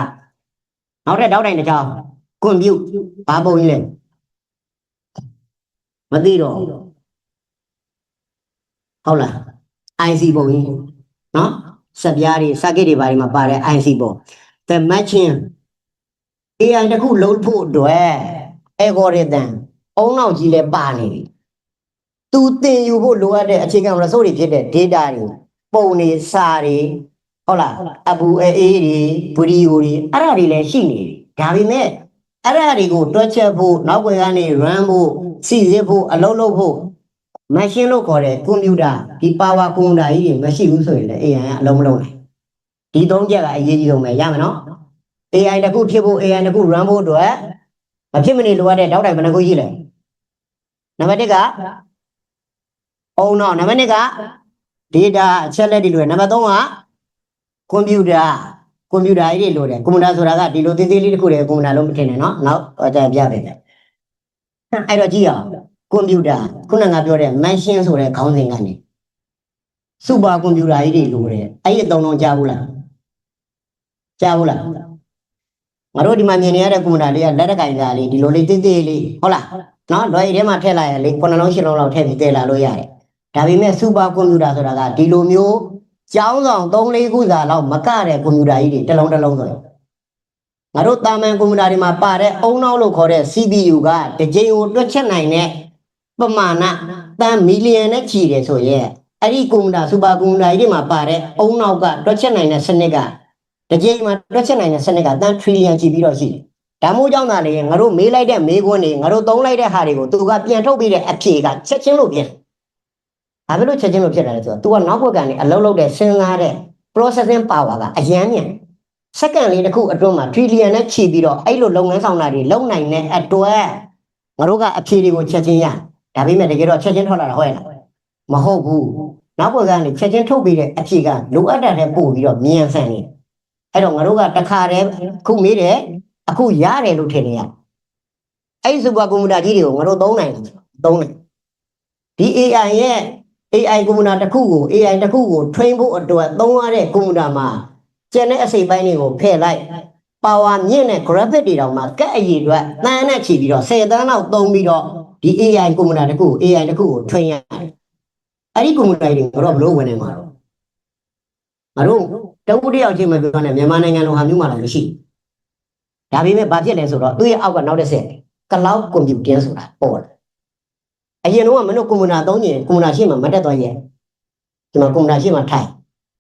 နောက်တဲ့တောက်တိုင်းတစ်ချောင်း compute ဘာပုံကြီးလဲမသိတော့ဟုတ်လား IC ပုံကြီးနော်စက်ပြားတွေ circuit တွေဘာတွေမှာပါတဲ့ IC ပုံ the matching AI တစ်ခုလုံးဖို့အတွက် algorithm အုံနောက်ကြီးလဲပါနေပြီသူတင်ယူဖို့လိုအပ်တဲ့အခြေခံ resource တွေဖြစ်တဲ့ data တွေပုံတွေစာတွေဟုတ်လားအပူအေးတွေဗီဒီယိုတွေအဲ့ဒါတွေလည်းရှိနေပြီဒါပေမဲ့အဲ့ဒါတွေကိုတွက်ချက်ဖို့နောက်ွယ်ကနေ run ဖို့စီစစ်ဖို့အလုပ်လုပ်ဖို့ machine လို့ခေါ်တဲ့ computer ဒီ power computer ကြီးတွေမရှိဘူးဆိုရင်လည်း AI ကအလုံးမလုံးနိုင်ဒီသုံးချက်ကအရေးကြီးဆုံးပဲရမယ်နော် AI တစ်ခုဖြစ်ဖို့ AI တစ်ခု run ဖို့အတွက်မဖြစ်မနေလိုအပ်တဲ့တောက်တိုင်ဘယ်နှခုရှိလဲနံပါတ်1ကအုံတော့နံပါတ်2က data အချက်လက်တွေလိုတယ်နံပါတ်3က computer ကြီးတွေလိုတယ် computer ဆိုတာကဒီလိုသေးသေးလေးတစ်ခုတည်း computer လုံးမထင်နဲ့နော်နောက်အကြံပြပေးမယ်အဲ့တော့ကြည့်အောင် computer ခုနကငါပြောတဲ့ machine ဆိုတဲ့ခေါင်းစဉ်ကနေ super computer ကြီးတွေလိုတယ်အဲ့ဒီအသုံးလုံးကြားဘူးလားငါတို့ဒီမှာမြင်နေရတဲ့ computer လေးကလက်တကင်သားလေးဒီလိုလေးသေးသေးလေးဟုတ်လားနော်လွယ်ထဲမှာထည့်လိုက်ရလေ9လုံး10လုံးလောက်ထည့်ပြီးတည်လာလို့ရတယ်ဒါပေမဲ့ super computer ဆိုတာကဒီလိုမျိုးကျောင်းဆောင်3-4ခုစာလောက်မကတဲ့ computer ကြီးတွေတစ်လုံးဆိုရင်ငါတို့တာမန် computer တွေမှာပါတဲ့အုံနောက်လို့ခေါ်တဲ့ CPU ကတစ်ကြိမ်ကိုတွက်ချက်နိုင်တဲ့ပမာဏတန်မီလီယံနဲ့ချီတယ်ဆိုရင်အဲ့ဒီ computer super computer ကြီးတွေမှာပါတဲ့အုံနောက်ကတွက်ချက်နိုင်တဲ့စနစ်ကတစ်ကြိမ်မှာတွက်ချက်နိုင်တဲ့စနစ်ကတန်ထရီလီယံချီပြီးတော့ရှိတယ်ဒါမို့ကြောင့်သာလေငါတို့မေးလိုက်တဲ့မေးခွန်းတွေငါတို့သုံးလိုက်တဲ့ဟာတွေကိုသူကပြန်ထုတ်ပြီးတဲ့အဖြေကချက်ချင်းလို့ဖြစ်ဘာဖြစ်လို့ချက်ချင်းလို့ဖြစ်တာလဲဆိုတော့ तू ကနောက်ဘက်ကနေအလုံးလုံးတဲ့စဉ်းစားတဲ့ processing power ကအရန်မြန်စက္ကန့်လေးတစ်ခုအတွင်းမှာ trillion နဲ့ချီပြီးတော့အဲ့လိုလုပ်ငန်းဆောင်တာတွေလုပ်နိုင်တဲ့အတွက်ငါတို့ကအဖြေတွေကိုချက်ချင်းရဒါပေမဲ့တကယ်တော့ချက်ချင်းထွက်လာတာဟုတ်ရဲ့လားမဟုတ်ဘူးနောက်ဘက်ကနေချက်ချင်းထုတ်ပြီးတဲ့အဖြေကလိုအပ်တာတဲ့ပို့ပြီးတော့မြန်ဆန်နေအဲ့တော့ငါတို့ကတခါတည်းခုမေးတယ်အခုရတယ်လို့ထင်နေရအဲ့ဒီ super computer ကြီးတွေကိုငါတို့သုံးနိုင်ဒီ AI ရဲ့ AI ကွန်ပျူတာတစ်ခုကို AI တစ်ခုကို train ဖို့အတွက်သုံးရတဲ့ကွန်ပျူတာမှာကျန်တဲ့အစိတ်ပိုင်းတွေကိုဖယ်လိုက် power မြင့်တဲ့ graphic တွေတောင်မှကက်အရည်အတွက်တန်းနဲ့ချီပြီးတော့10တန်းလောက်သုံးပြီးတော့ဒီ AI ကွန်ပျူတာတစ်ခုကို AI တစ်ခုကို train ရတယ်အဲ့ဒီကွန်ပျူတာတွေကတော့ဘလို့ဝင်နေမှာတော့ငါတို့တဝူတယောက်ချင်းမပြောနဲ့မြန်မာနိုင်ငံလိုဟာမျိုးမှလည်းမရှိဒါပေမဲ့ဘာဖြစ်လဲဆိုတော့သူ့ရဲ့အောက်ကနောက်တစ်ဆက် cloud computing ဆိုတာပေါ်တယ်အရင်တော့မင်းတို့ကွန်ပျူတာသုံးရင်ကွန်ပျူတာရှေ့မှာမတက်တော့ရဲ့ဒီမှာကွန်ပျူတာရှေ့မှာထိုင်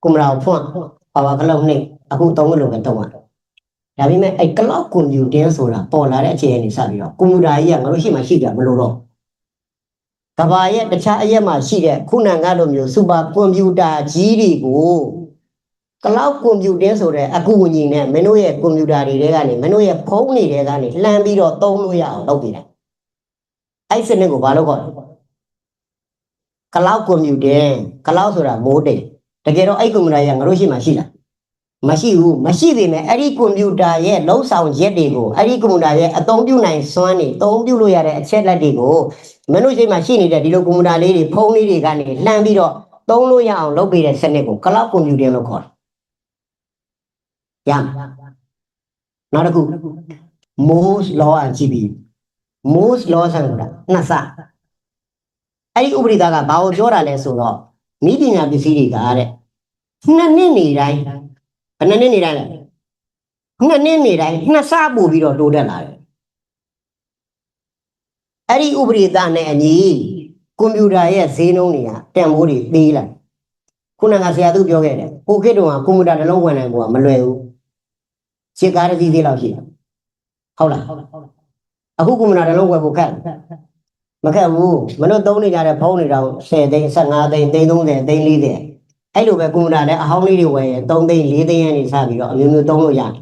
ကွန်ပျူတာကိုဖွင့်ပါဝါကလောက်နှိပ်အခုသုံးလို့ပဲသုံးရတယ်ဒါပေမဲ့အဲ့ cloud computing ဆိုတာပေါ်လာတဲ့အချိန်ကနေစပြီးတော့ကွန်ပျူတာကြီးကငါတို့ရှေ့မှာရှိကြမလို့တော့ကဘာရဲ့တခြားအရက်မှာရှိတဲ့ခုနကလိုမျိုး super computer ကြီးတွေကို cloud computing ဆိုတဲ့အကူအညီနဲ့မင်းတို့ရဲ့ကွန်ပျူတာတွေထဲကနေမင်းတို့ရဲ့ဖုန်းတွေထဲကနေလှမ်းပြီးတော့သုံးလို့ရအောင်လုပ်ပေးတယ်အဲ့စနစ်ကိုဘာလို့ခေါ်လဲ cloud computing cloud ဆိုတာမိုးတိမ်တကယ်တော့အဲ့ကွန်ပျူတာကြီးငါတို့ရှိမှရှိလားမရှိဘူးမရှိပေမဲ့အဲ့ဒီကွန်ပျူတာရဲ့လုံဆောင်ရက်တွေကိုအဲ့ဒီကွန်ပျူတာရဲ့အသုံးပြုနိုင်စွမ်းတွေအသုံးပြုလို့ရတဲ့အချက်လက်တွေကိုမင်းတို့ရှိမှရှိနေတဲ့ဒီလိုကွန်ပျူတာလေးတွေဖုန်းလေးတွေကနေလှမ်းပြီးတော့သုံးလို့ရအောင်လုပ်ပေးတဲ့စနစ်ကို cloud computing လို့ခေါ်တယ်ရနောက်တစ်ခု Moore's law အကြည့်ပြီး Moore's law ဆိုတာနှစ်ဆအဲ့ဒီဥပဒေသားကဘာကိုပြောတာလဲဆိုတော့ဤပညာပစ္စည်းတွေကတဲ့နှစ်နှစ်နေတိုင်းဘယ်နှစ်နှစ်နေတိုင်းလဲနှစ်နှစ်နေတိုင်းနှစ်ဆပို့ပြီးတော့တိုးတက်လာတယ်အဲ့ဒီဥပဒေသားနဲ့အညီကွန်ပျူတာရဲ့ဈေးနှုန်းတွေကတန်ဖိုးတွေသေးလာခုနကဆရာသူပြောခဲ့တယ်ဟိုခေတ်တုန်းကကွန်ပျူတာတစ်လုံးဝင်နိုင်ဖို့ကမလွယ်ဘူးရှစ်ကားတစ်စီးသေးလောက်ရှိတယ်ဟုတ်လားအခုကွန်ပျူတာတစ်လုံးဝယ်ဖို့ခက်မခက်ဘူးမလို့သုံးနေကြတဲ့ဖုန်းတွေတော့10သိန်း15သိန်းသိန်း30သိန်း40အဲ့လိုပဲကွန်ပျူတာလည်းအဟောင်းလေးတွေဝယ်ရင်3သိန်း4သိန်းရနေစပြီးတော့အမျိုးမျိုးသုံးလို့ရတယ်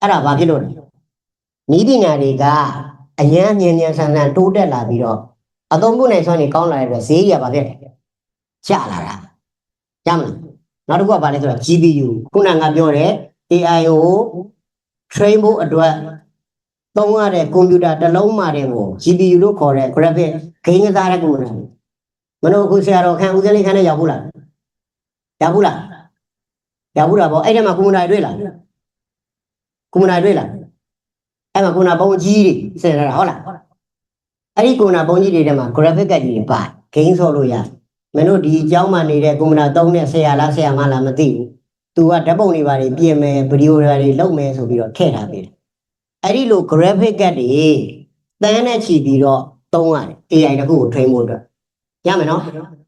အဲ့ဒါဘာဖြစ်လို့လဲနီးပညာတွေကအញ្ញမ်းဉာဏ်ဆန်ဆန်တိုးတက်လာပြီးတော့အသုံးပြုနိုင်စွမ်းတွေကောင်းလာတဲ့အတွက်ဈေးကြီးကဘာဖြစ်လဲကျလာတာရမလားနောက်တစ်ခုကဘာလဲဆိုတော့ GPU ခုနကပြောတဲ့ AI ကို train ဖို့အတွက်သုံးရတဲ့ကွန်ပျူတာတစ်လုံးမှတဲ့ကို GPU လို့ခေါ်တဲ့ graphic ဂိမ်းကစားတဲ့ကွန်ပျူတာမလို့အခုဆရာတော်ခန့်ဦးစင်းလေးခန့်နဲ့ရောက်ဘူးလားရောက်ဘူးလားပေါ့အဲ့ဒီမှာကွန်ပျူတာတွေ့လားကွန်ပျူတာတွေ့လားအဲ့မှာကွန်ပျူတာပုံကြီးတွေစင်လာတာဟုတ်လားအဲ့ဒီကွန်ပျူတာပုံကြီးတွေထဲမှာ graphic ကကြီးတွေပါဂိမ်းဆော့လို့ရမင်းတို့ဒီအကြောင်းမှနေတဲ့ကွန်ပျူတာသုံးတဲ့ဆရာလားဆရာမလားမသိဘူးသူကဓာတ်ပုံတွေပါတွေပြင်မယ်ဗီဒီယိုတွေလုပ်မယ်ဆိုပြီးတော့ထည့်ထားပေးတယ်အဲ့ဒီလို graphic ကတွေတန်းနဲ့ချီပြီးတော့သုံးရတယ် AI တခုကို train ဖို့အတွက်ရမယ်နော်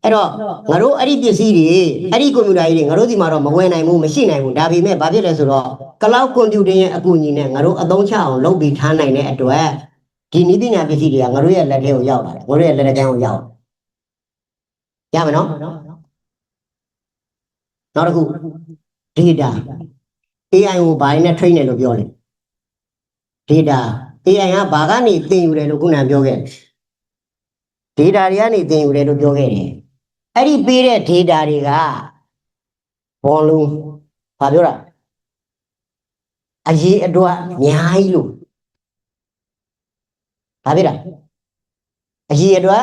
အဲ့တော့ငါတို့အဲ့ဒီပစ္စည်းတွေအဲ့ဒီကွန်ပျူတာကြီးတွေငါတို့ဒီမှာတော့မဝင်နိုင်ဘူးမရှိနိုင်ဘူးဒါပေမဲ့ဘာဖြစ်လဲဆိုတော့ cloud computing ရဲ့အကူအညီနဲ့ငါတို့အသုံးချအောင်လုပ်ပြီးထားနိုင်တဲ့အတွက်ဒီနည်းပညာပစ္စည်းတွေကငါတို့ရဲ့လက်ထဲကိုရောက်လာတယ်ငါတို့ရဲ့လက်ထဲကိုရောက်ရမယ်နော်နောက်တစ်ခု data AI ကိုဘာနဲ့ train တယ်လို့ပြောလဲ data AI ကဘာကနေသင်ယူတယ်လို့ခုနကပြောခဲ့တယ် data တွေကနေသင်ယူတယ်လို့ပြောခဲ့တယ်အဲ့ဒီပေးတဲ့ data တွေကဘောလုံးဘာပြောတာအရေးအတွက်အများကြီးလို့ဘာဖြစ်တာအရေးအတွက်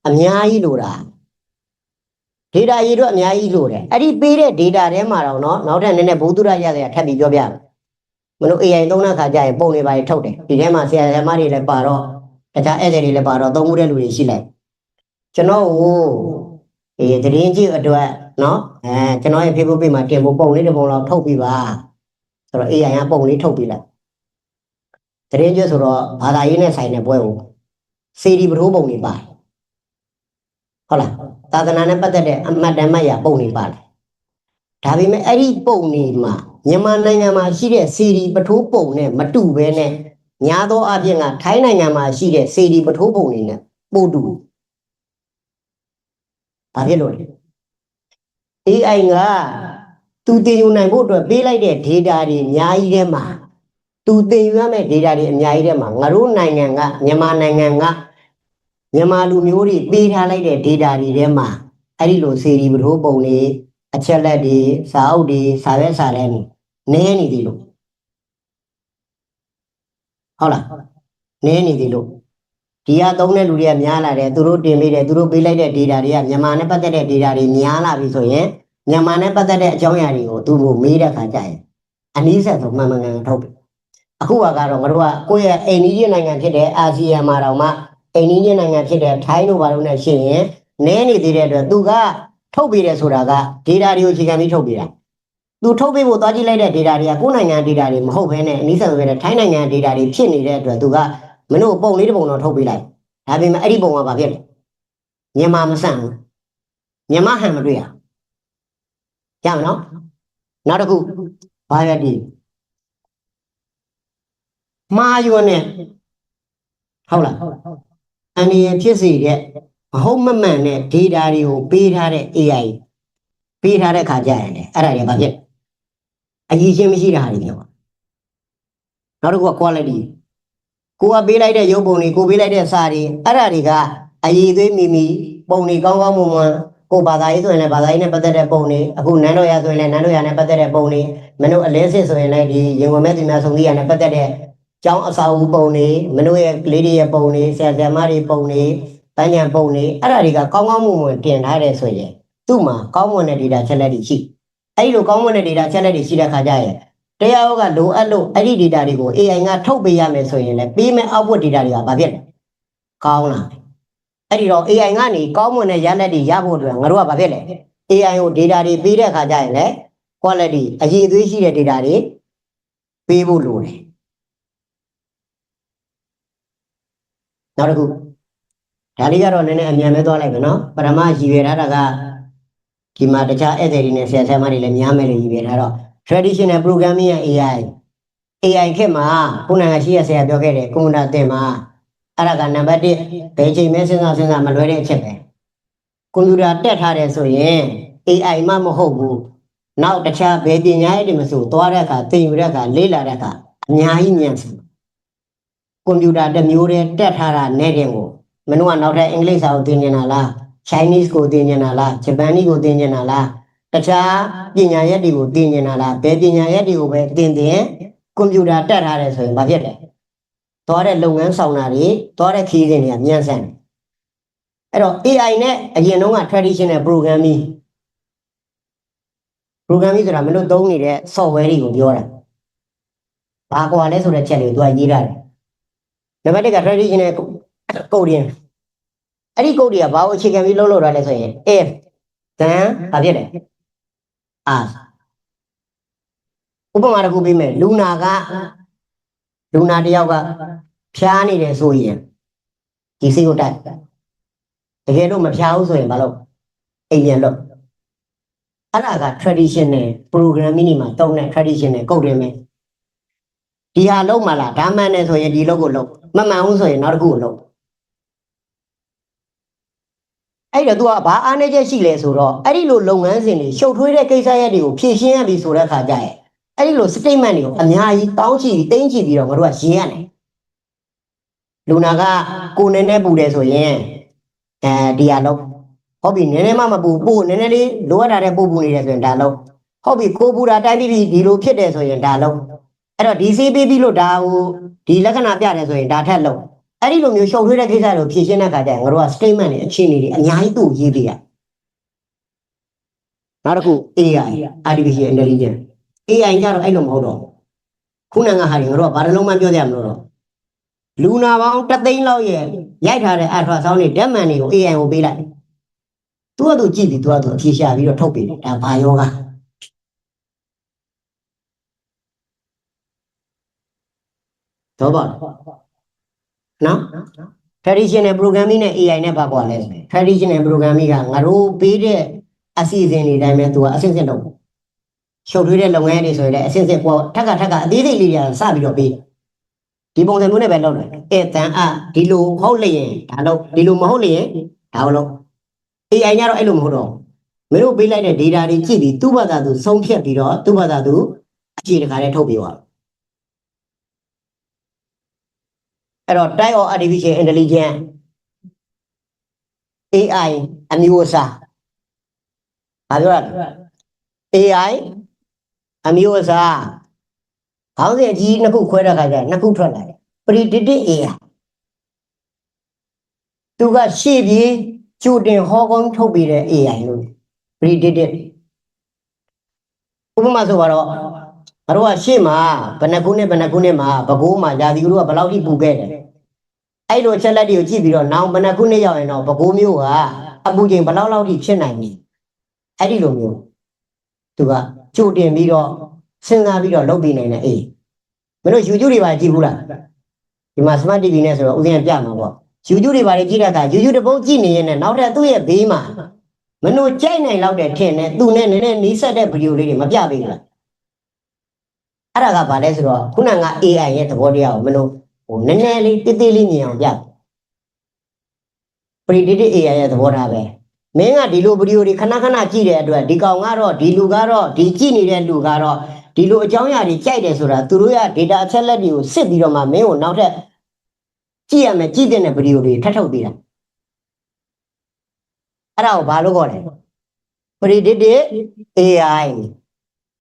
အများကြီးလို့တာ data အရေးအတွက်အများကြီးလို့တယ်အဲ့ဒီပေးတဲ့ data ထဲမှာတော့เนาะနောက်ထပ်နည်းနည်းဘုသူရရရထပ်ပြီးပြောပြမယ်မလို့ AI သုံးတဲ့ခါကျရင်ပုံတွေပါထုတ်တယ်ဒီထဲမှာဆရာဆရာမတွေလည်းပါတော့တခြားဧည့်သည်တွေလည်းပါတော့သုံးမှုတဲ့လူတွေရှိလိုက်ကျွန်တော်ကိုသတင်းကြည့်အတွက်เนาะကျွန်တော်ရဲ့ Facebook page မှာတင်ဖို့ပုံလေးတစ်ပုံလောက်ထုတ်ပြီးပါဆိုတော့ AI ကပုံလေးထုတ်ပြီးလိုက်သတင်းကြည့်ဆိုတော့ဘာသာရေးနဲ့ဆိုင်တဲ့ပွဲကိုစေဒီပထိုးပုံတွေပါတယ်ဟုတ်လားသာသနာနဲ့ပတ်သက်တဲ့အမှတ်တမ်းမှတ်ရပုံတွေပါတယ်ဒါပေမဲ့အဲ့ဒီပုံတွေမှာမြန်မာနိုင်ငံမှာရှိတဲ့စေဒီပထိုးပုံနဲ့မတူဘဲနဲ့ညာသောအပြင်ကထိုင်းနိုင်ငံမှာရှိတဲ့စေဒီပထိုးပုံတွေနဲ့ပို့တူဘာဖြစ်လို့လဲ AI ကသူတင်ယူနိုင်ဖို့အတွက်ပေးလိုက်တဲ့ data တွေအများကြီးထဲမှာသူတင်ယူရမယ့် data တွေအများကြီးထဲမှာငါတို့နိုင်ငံကမြန်မာနိုင်ငံကမြန်မာလူမျိုးတွေပေးထားလိုက်တဲ့ data တွေထဲမှာအဲ့ဒီလိုစေဒီပထိုးပုံတွေအချက်လက်တွေစာအုပ်တွေစာရွက်စာတမ်းတွေနည်းနေသေးလို့ဟုတ်လားနည်းနေသေးလို့ဒီကသုံးတဲ့လူတွေကများလာတယ်သူတို့တင်ပေးတယ်သူတို့ပေးလိုက်တဲ့ data တွေကမြန်မာနဲ့ပတ်သက်တဲ့ data တွေများလာပြီဆိုရင်မြန်မာနဲ့ပတ်သက်တဲ့အကြောင်းအရာတွေကိုသူတို့မေးတဲ့ခါကျရင်အနည်းဆက်ဆိုမှန်မှန်ကန်ကန်ထုတ်ပြီအခုကတော့ငါတို့ကကိုယ့်ရဲ့အိန္ဒိယနိုင်ငံဖြစ်တဲ့အာဆီယံမှာတော့မှအိန္ဒိယနိုင်ငံဖြစ်တဲ့ထိုင်းတို့ဘာလို့နဲ့ရှိရင်နည်းနေသေးတဲ့အတွက်သူကထုတ်ပေးတယ်ဆိုတာက data တွေကိုအခြေခံပြီးထုတ်ပေးတာသူထုတ်ပေးဖို့သွားကြည့်လိုက်တဲ့ data တွေကကိုယ့်နိုင်ငံ data တွေမဟုတ်ဘဲနဲ့အနည်းဆက်ဆိုတဲ့ထိုင်းနိုင်ငံ data တွေဖြစ်နေတဲ့အတွက်သူကမင်းတို့ပုံလေးတစ်ပုံတော့ထုတ်ပေးလိုက်ဒါပေမဲ့အဲ့ဒီပုံကဘာဖြစ်လဲမြန်မာမဆန့်ဘူးမြန်မာဟန်မတွေ့ရရမယ်နော်နောက်တစ်ခုဘာရည်မှားရွံ့နဲ့ဟုတ်လားအနည်းဖြစ်စေတဲ့မဟုတ်မမှန်တဲ့ data တွေကိုပေးထားတဲ့ AI ပေးထားတဲ့ခါကျရင်အဲ့ဒါတွေဘာဖြစ်အကြီးချင်းမရှိတာတွေပြောနောက်တစ်ခုက quality ကိုကပေးလိုက်တဲ့ရုပ်ပုံတွေကိုပေးလိုက်တဲ့စာတွေအဲ့ဒါတွေကအရေးသွေးမိမိပုံတွေကောင်းကောင်းမွန်မွန်ကိုဘာသာရေးဆိုရင်လည်းဘာသာရေးနဲ့ပတ်သက်တဲ့ပုံတွေအခုနန်းတော်ရဆိုရင်လည်းနန်းတော်ရနဲ့ပတ်သက်တဲ့ပုံတွေမင်းတို့အလဲစစ်ဆိုရင်လည်းဒီရင်ဝင်မဲ့သူများဆုံးသီးရနဲ့ပတ်သက်တဲ့ကျောင်းအစာအုပ်ပုံတွေမင်းတို့ရဲ့ကလေးတွေရဲ့ပုံတွေဆရာဆရာမတွေပုံတွေတန်းညံပုံတွေအဲ့ဒါတွေကကောင်းကောင်းမွန်မွန်တင်ထားတယ်ဆိုရင်သူ့မှာကောင်းမွန်တဲ့ data ချက်လက်တွေရှိအဲ့ဒီလိုကောင်းမွန်တဲ့ data ချက်လက်တွေရှိတဲ့ခါကျရင်တရားဥကလိုအပ်လို့အဲ့ဒီ data တွေကို AI ကထုတ်ပေးရမယ်ဆိုရင်လည်းပေးမဲ့ output data တွေကဘာဖြစ်လဲကောင်းလာအဲ့ဒီတော့ AI ကနေကောင်းမွန်တဲ့ရလဒ်တွေရဖို့အတွက်ငါတို့ကဘာဖြစ်လဲ AI ကို data တွေပေးတဲ့အခါကျရင်လည်း quality အရေးအသွေးရှိတဲ့ data တွေပေးဖို့လိုတယ်နောက်တစ်ခုဒါလေးကတော့နည်းနည်းအမြန်ပဲသွားလိုက်မယ်နော်ပထမရည်ရွယ်ထားတာကဒီမှာတခြားဧည့်သည်တွေနဲ့ဆရာဆရာမတွေလည်းများမယ်လို့ရည်ရွယ်ထားတော့ traditional programming ရဲ့ AI ခေတ်မှာခုနကရှိရဆရာပြောခဲ့တယ်ကွန်ပျူတာသင်မှာအဲ့ဒါကနံပါတ်1ဘယ်ချိန်မဲစဉ်းစားမလွဲတဲ့အချက်ပဲကွန်ပျူတာတက်ထားတယ်ဆိုရင် AI မှမဟုတ်ဘူးနောက်တခြားဘယ်ပညာရေးတွေမဆိုသွားတဲ့အခါသင်ယူတဲ့အခါလေ့လာတဲ့အခါ Nhai nhận computerမျိုးတဲ့တက်ထားတာနဲ့တင်ကိုမင်းတို့ကနောက်ထပ်အင်္ဂလိပ်စာကိုသင်နေတာလား Chinese ကိုသင်နေတာလား Japanese ကိုသင်နေတာလားတခြားပညာရပ်တွေကိုသင်နေတာလားဘယ်ပညာရပ်တွေကိုပဲသင်ကွန်ပျူတာတက်ထားတယ်ဆိုရင်ဘာဖြစ်လဲသွားတဲ့လုပ်ငန်းဆောင်တာတွေသွားတဲ့ခီးစဉ်တွေကမြန်ဆန်တယ်အဲ့တော့ AI နဲ့အရင်တုန်းက traditional programming ဆိုတာမင်းတို့သုံးနေတဲ့ software တွေကိုပြောတာဘာကွာလဲဆိုတဲ့ချက်တွေကိုသူကရေးထားတယ်နံပါတ်1က traditional coding အဲ့ဒီ code တွေကဘာကိုအခြေခံပြီးလုပ်တာလဲဆိုရင် if then ဘာဖြစ်လဲ as ဥပမာတစ်ခုပေးမယ်လူနာတယောက်ကဖျားနေတယ်ဆိုရင်ဒီစိတ်ကိုတိုက်တကယ်လို့မဖျားဘူးဆိုရင်ဘာလို့အိမ်ပြန်လို့အဲ့ဒါက traditional programming တွေမှာတုံးတဲ့ traditional code တွေမယ်ဒီဟာလုံးမလားဒါမှန်တယ်ဆိုရင်ဒီလုံးကိုလုံးမမှန်ဘူးဆိုရင်နောက်တစ်ခုကိုလုံးအဲ့တော့ तू ကဘာအားနည်းချက်ရှိလဲဆိုတော့အဲ့ဒီလိုလုပ်ငန်းစဉ်တွေရှုပ်ထွေးတဲ့ကိစ္စရပ်တွေကိုဖြည့်ရှင်းရပြီဆိုတဲ့အခါကျရင်အဲ့ဒီလို statement တွေကိုအများကြီးတောင်းချီတိမ့်ချီပြီးတော့ငါတို့ကရေးရတယ်လူနာကကိုယ်နဲ့ပူတယ်ဆိုရင်ဒီဟာလုံးဟုတ်ပြီနည်းနည်းမှမပူနည်းနည်းလေးလိုအပ်တာတဲ့ပူနေတယ်ဆိုရင်ဒါလုံးဟုတ်ပြီကိုပူတာတိုင်းပြီးဒီလိုဖြစ်တယ်ဆိုရင်ဒါလုံးအဲ့တော့ဒီဆေးပေးပြီးလို့ဒါဟိုဒီလက္ခဏာပြတယ်ဆိုရင်ဒါထက်လုံးအဲ့ဒီလိုမျိုးရှုပ်ထွေးတဲ့ကိစ္စတွေကိုဖြည့်ရှင်းတဲ့အခါကျရင်ငါတို့က statement တွေအခြေအနေတွေအများကြီးသူ့ရေးပြရနောက်တစ်ခု AI artificial intelligence AI ကြတော့အဲ့လိုမဟုတ်တော့ခုနကဟာတွေငါတို့ကဘာတစ်လုံးမှပြောကြမလို့တော့လူနာပေါင်း3သိန်းလောက်ရဲ့ရိုက်ထားတဲ့ ultra sound တွေဓာတ်မှန်တွေကို AI ကိုပေးလိုက်သူကသူကြည့်ပြီးသူကသူအဖြေရှာပြီးတော့ထုတ်ပေးတယ်ဒါဘာယောဂတော့ပါနော် traditional programming နဲ့ AI နဲ့ဘာကွာလဲ traditional programming ကငါတို့ပေးတဲ့အစီအစဉ်တွေတိုင်းပဲသူကအစစ်စစ်လုပ်ရှုပ်ထွေးတဲ့လုပ်ငန်းတွေဆိုရင်လည်းအစစ်စစ်ပေါ်ထက်ကအသေးသေးလေးတွေစပြီးတော့ပေးဒီပုံစံမျိုးနဲ့ပဲလုပ်တယ်အဲ့တန်ဒီလိုဟုတ်လျင်ဒါလုပ်ဒီလိုမဟုတ်လျင်ဒါလုပ် AI ညတော့အဲ့လိုမဟုတ်တော့မင်းတို့ပေးလိုက်တဲ့ data တွေကြည့်ပြီးသူ့ဘာသာသူဆုံးဖြတ်ပြီးတော့သူ့ဘာသာသူအကြည့်တခါနဲ့ထုတ်ပေးသွားအဲ့တော့ type of artificial intelligence AI အမျိုးအစားဘာပြောရလဲ AI အမျိုးအစားခေါင်းစဉ်အကြီးနှစ်ခုခွဲတဲ့ခါကျနှစ်ခုထွက်လာတယ် predictive AI သူကရှေ့ပြေးကြိုတင်ဟောကောင်းထုတ်ပေးတဲ့ AI လို့ predictive ဥပမာဆိုတော့ငါတို့ကရှေ့မှာဘယ်နှခုနဲ့မှာပဲခူးမှာယာစီတို့ကဘယ်လောက်ထိပူခဲ့တယ်အဲ့လိုချက်လက်တွေကိုကြည့်ပြီးတော့နောင်ဘယ်နှခုနဲ့ရောက်ရင်တော့ပဲခူးမျိုးကအပူချိန်ဘယ်လောက်ထိဖြစ်နိုင်လဲအဲ့ဒီလိုမျိုးသူကကြိုတင်ပြီးတော့စဉ်းစားပြီးတော့လုပ်ပေးနိုင်တဲ့အေးမင်းတို့ YouTube တွေပါကြည့်ဘူးလားဒီမှာ Smart TV နဲ့ဆိုတော့ဥစဉ်ပြမှာပေါ့ YouTube တွေပါကြည့်တဲ့အခါ YouTube တစ်ပုတ်ကြည့်နေရင်လည်းနောက်ထပ်သူ့ရဲ့ဘေးမှာမင်းတို့ကြိုက်နိုင်လောက်တဲ့ထင်နဲ့သူနဲ့နည်းနည်းနီးစပ်တဲ့ဗီဒီယိုလေးတွေမပြပေးဘူးလားအဲ့ဒါကဘာလဲဆိုတော့ခုနက AI ရဲ့သဘောတရားကိုမင်းတို့ဟိုနည်းနည်းလေးတိတိလေးမြင်အောင်ပြ predictive AI ရဲ့သဘောထားပဲမင်းကဒီလိုဗီဒီယိုတွေခဏကြည့်တဲ့အတွက်ဒီကောင်ကတော့ဒီလူကတော့ဒီကြည့်နေတဲ့လူကတော့ဒီလိုအကြောင်းအရာတွေကြိုက်တယ်ဆိုတာသူတို့ရ data အချက်လက်တွေကိုစစ်ပြီးတော့မှမင်းကိုနောက်ထပ်ကြည့်ရမယ်ကြည့်တဲ့ဗီဒီယိုတွေထပ်ထုတ်ပေးတာအဲ့ဒါကိုဘာလို့ခေါ်လဲ predictive AI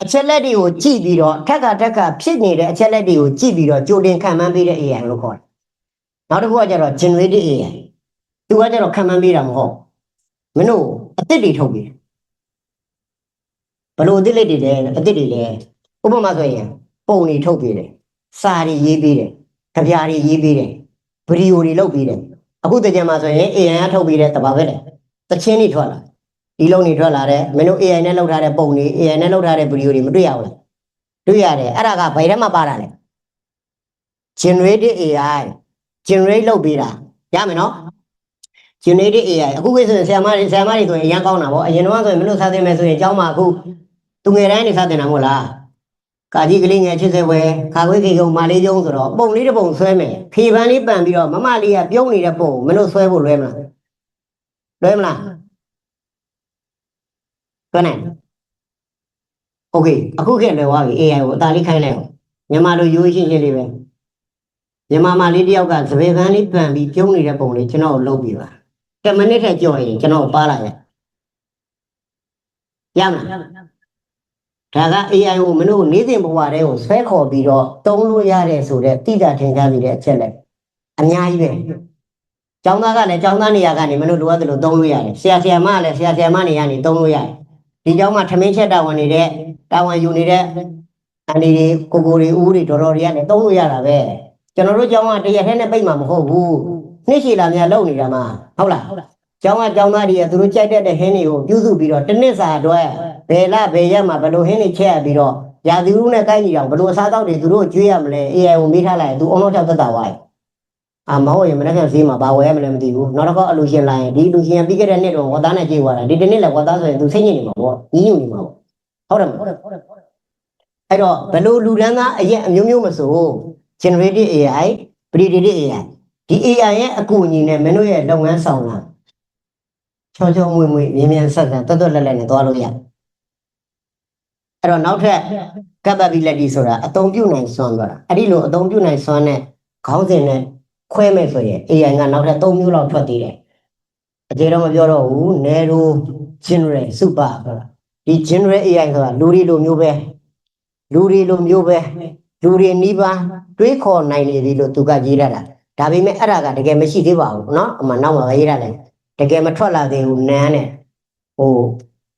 အချက်လက်တွေကိုကြည့်ပြီးတော့ထက်ကဖြစ်နေတဲ့အချက်လက်တွေကိုကြည့်ပြီးတော့ကြိုတင်ခံမှန်းပေးတဲ့ AI လို့ခေါ်တယ်နောက်တစ်ခုကကျတော့ generative AI သူကကျတော့ခံမှန်းပေးတာမဟုတ်မင်းတို့အသစ်တွေထုတ်ပေးဘလို့အသစ်လက်တွေလဲအသစ်တွေလဲဥပမာဆိုရင်ပုံတွေထုတ်ပေးတယ်စာတွေရေးပေးတယ်ကြပြားတွေရေးပေးတယ်ဗီဒီယိုတွေလုပ်ပေးတယ်အခုတကြံမှာဆိုရင် AI ကထုတ်ပေးတဲ့တဘာပဲလေတချင်းတွေထွက်လာဒီလုံးတွေထွက်လာတယ်မင်းတို့ AI နဲ့လုပ်ထားတဲ့ပုံတွေ AI နဲ့လုပ်ထားတဲ့ဗီဒီယိုတွေမတွေ့ရဘူးလားတွေ့ရတယ်အဲ့ဒါကဘယ်ထဲမှာပါတာလဲ generative AI generate လုပ်ပေးတာရမယ်နော် generative AI အခုကိစ္စဆရာမတွေဆိုရင်အရင်ကောင်းတာဗောအရင်တော့ဆိုရင်မင်းတို့စသင်မယ်ဆိုရင်အကြောင်းမှာအခုသူငယ်တိုင်းနေစသင်တာမဟုတ်လားကာကြီးကလေးငယ်80ဝယ်ခါခွေးခေကုံမာလေးကျုံဆိုတော့ပုံလေးတစ်ပုံဆွဲမယ်ဖေပန်းလေးပန်ပြီးတော့မမလေးကပြုံးနေတဲ့ပုံမင်းတို့ဆွဲဖို့လွဲမလားလွဲမလားတွန်းနေโอเคအခုခေတ်လွယ်သွားပြီ AI ကိုအသာလေးခိုင်းလိုက်အောင် မြန်မာလိုရိုးရှင်းရှင်းလေးပဲမြန်မာမလေးတယောက်ကသပင်ကန်းလေးပန်ပြီးပြုံးနေတဲ့ပုံလေးကျွန်တော်လုပ်ပြပါ10မိနစ်ထက်ကြော်ရင်ကျွန်တော်ပါလာရမလားဒါက AI ကိုမင်းတို့နေ့စဉ်ဘဝတွေကိုဆွဲခေါ်ပြီးတော့တုံးလို့ရတဲ့ဆိုတဲ့တိကျထင်ရှားပြီးတဲ့အချက်လက်အများကြီးပဲကျောင်းသားကလည်းကျောင်းသားနေရာကနေမင်းတို့လိုအပ်တယ်လို့တုံးလို့ရတယ်ဆရာမကလည်းဆရာမနေရာနေတုံးလို့ရတယ်ဒီကျောင်းမှာထမင်းချက်တာဝန်နေတဲ့တာဝန်ယူနေတဲ့အန်ဒီတွေကိုတွေဦးတွေတော်တော်တွေကလည်းတုံးလို့ရတာပဲကျွန်တော်တို့ကျောင်းကတရက်ထဲနဲ့ပိတ်မှာမဟုတ်ဘူးနှစ်ရှည်လာများလုံနေတာမှာဟုတ်လားကျောင်းကကျောင်းသားတွေကသူတို့ကြိုက်တဲ့ဟင်းတွေကိုပြုစုပြီးတော့တစ်နှစ်စာအတွက်ဘယ်ရက်မှာဘယ်လိုဟင်းတွေချက်ရပြီးတော့ရာသီဥတုနဲ့ကိုက်ညီအောင်ဘယ်လိုအစားအသောက်တွေသူတို့ကျွေးရမလဲ AI ကိုမေးထားလိုက်သူအုံတော့ချက်သက်တာဝိုင်းမဟုတ်ရင်မနေ့ကဈေးမှာဘာဝယ်ရမလဲမသိဘူးနောက်တော့အလူရှင်လာရင်ဒီလူရှင်ပြီးခဲ့တဲ့နှစ်တော့ဝတ်သားနဲ့ကြေးသွားတာဒီတစ်နှစ်လည်းဝတ်သားဆိုရင်သူစိတ်ညစ်နေမှာပေါ့ညှိညူနေမှာပေါ့ဟုတ်တယ်မဟုတ်အဲ့တော့ဘယ်လိုလူတန်းသားအရင်အမျိုးမျိုးမဆို generative AI predictive AI ဒီ AI ရဲ့အကူအညီနဲ့မင်းတို့ရဲ့လုပ်ငန်းဆောင်တာချောမွေ့မြန်ဆက်ဆက်တွတ်လက်နဲ့သွားလို့ရအဲ့တော့နောက်ထပ် capability ဆိုတာအသုံးပြုနိုင်စွမ်းသွားတာအဲ့ဒီလိုအသုံးပြုနိုင်စွမ်းနဲ့ခေါင်းစဉ်နဲ့ခွဲမဲ့ဆိုရင် AI ကနောက်ထပ်3မျိုးလောက်ထွက်သေးတယ်အကျေတော့မပြောတော့ဘူး narrow general super ဆိုတာဒီ general AI ဆိုတာလူတွေလိုမျိုးပဲလူတွေနီးပါးတွေးခေါ်နိုင်နေပြီလို့သူကရေးရတာဒါပေမဲ့အဲ့ဒါကတကယ်မရှိသေးပါဘူးเนาะအမှနောက်မှာပဲရေးရတယ်တကယ်မထွက်လာသေးဘူးနန်းနဲ့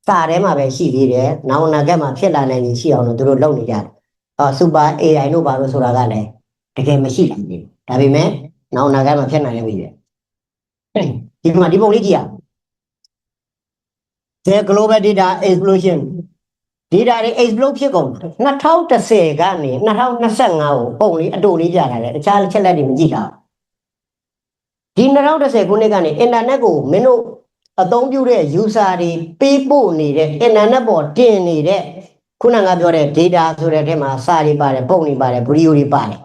စာထဲမှာပဲရှိသေးတယ်နောက်အနာဂတ်မှာဖြစ်လာနိုင်ရင်ရှိအောင်လို့သူတို့လုပ်နေကြတယ်super AI လို့ပါလို့ဆိုတာကလည်းတကယ်မရှိလာသေးဘူးဒါပေမဲ့နောက်အနာဂတ်မှာဖြစ်နိုင်ပြီဒီမှာဒီပုံလေးကြည့်ရ The global data explosion data တွေ explode ဖြစ်ကုန်2010ကနေ2025ကိုပုံလေးအတူလေးပြထားတယ်တခြားချက်လက်တွေမကြည့်တာဒီ2010ခုနှစ်ကနေ internet ကိုမင်းတို့အသုံးပြုတဲ့ user တွေပေးပို့နေတဲ့ internet ပေါ်တင်နေတဲ့ခုနကပြောတဲ့ data ဆိုတဲ့ထဲမှာစာတွေပါတယ်ပုံတွေပါတယ် video တွေပါတယ်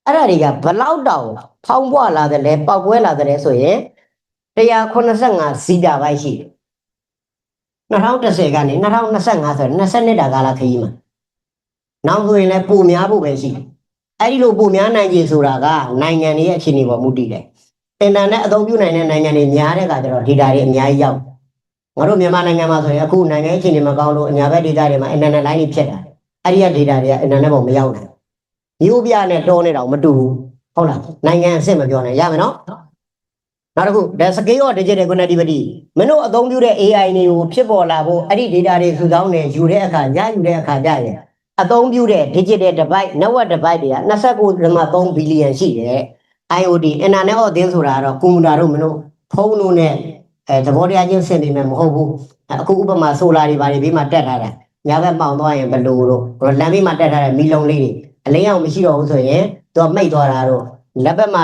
အဲ့ဒါတွေကဘလောက်တောင်ဖောင်းပွားလာတယ်လဲပေါက်ကွဲလာတယ်ဆိုရင်185 zettabyte ရှိတယ်2010ကနေ2025ဆို20နှစ်တာကာလခရီးမှာနောက်ဆိုရင်လည်းပိုများဖို့ပဲရှိတယ်အဲ့ဒီလိုပိုများနိုင်ကြီးဆိုတာကနိုင်ငံတွေရဲ့အခြေအနေပေါ်မူတည်တယ်အင်တာနက်အသုံးပြုနိုင်တဲ့နိုင်ငံတွေများတဲ့အခါကျတော့ data တွေအများကြီးရောက်ငါတို့မြန်မာနိုင်ငံမှာဆိုရင်အခုနိုင်ငံအခြေအနေမကောင်းလို့အညာဘက် data တွေမှာ internet line တွေဖြစ်တာအဲ့ဒီက data တွေက internet ပေါ်မရောက်နိုင်မျိုးပြနဲ့တောနဲ့တော့မတူဘူးဟုတ်လားနိုင်ငံအဆင့်မပြောနိုင်ရမယ်နော်နောက်တစ်ခု the scale of digital connectivity မင်းတို့အသုံးပြုတဲ့ AI တွေကိုဖြစ်ပေါ်လာဖို့အဲ့ဒီ data တွေစုဆောင်းနေယူတဲ့အခါရယူတဲ့အခါကြရင်အသုံးပြုတဲ့ digital device network device တွေက29.3 billion ရှိတယ် IoT internet of things ဆိုတာကတော့ကွန်ပျူတာတို့မင်းတို့ဖုန်းတို့နဲ့သဘောတရားချင်းဆင်နေမယ်မဟုတ်ဘူးအခုဥပမာ solar တွေဘာတွေဘေးမှာတက်ထားတာညာဘက်ပေါင်သွားရင်ဘလို့တို့လမ်းဘေးမှာတက်ထားတဲ့မီလုံးလေးတွေအလင်းအောင်မရှိတော့ဘူးဆိုရင်သူကမိတ်သွားတာတို့လက်မှာ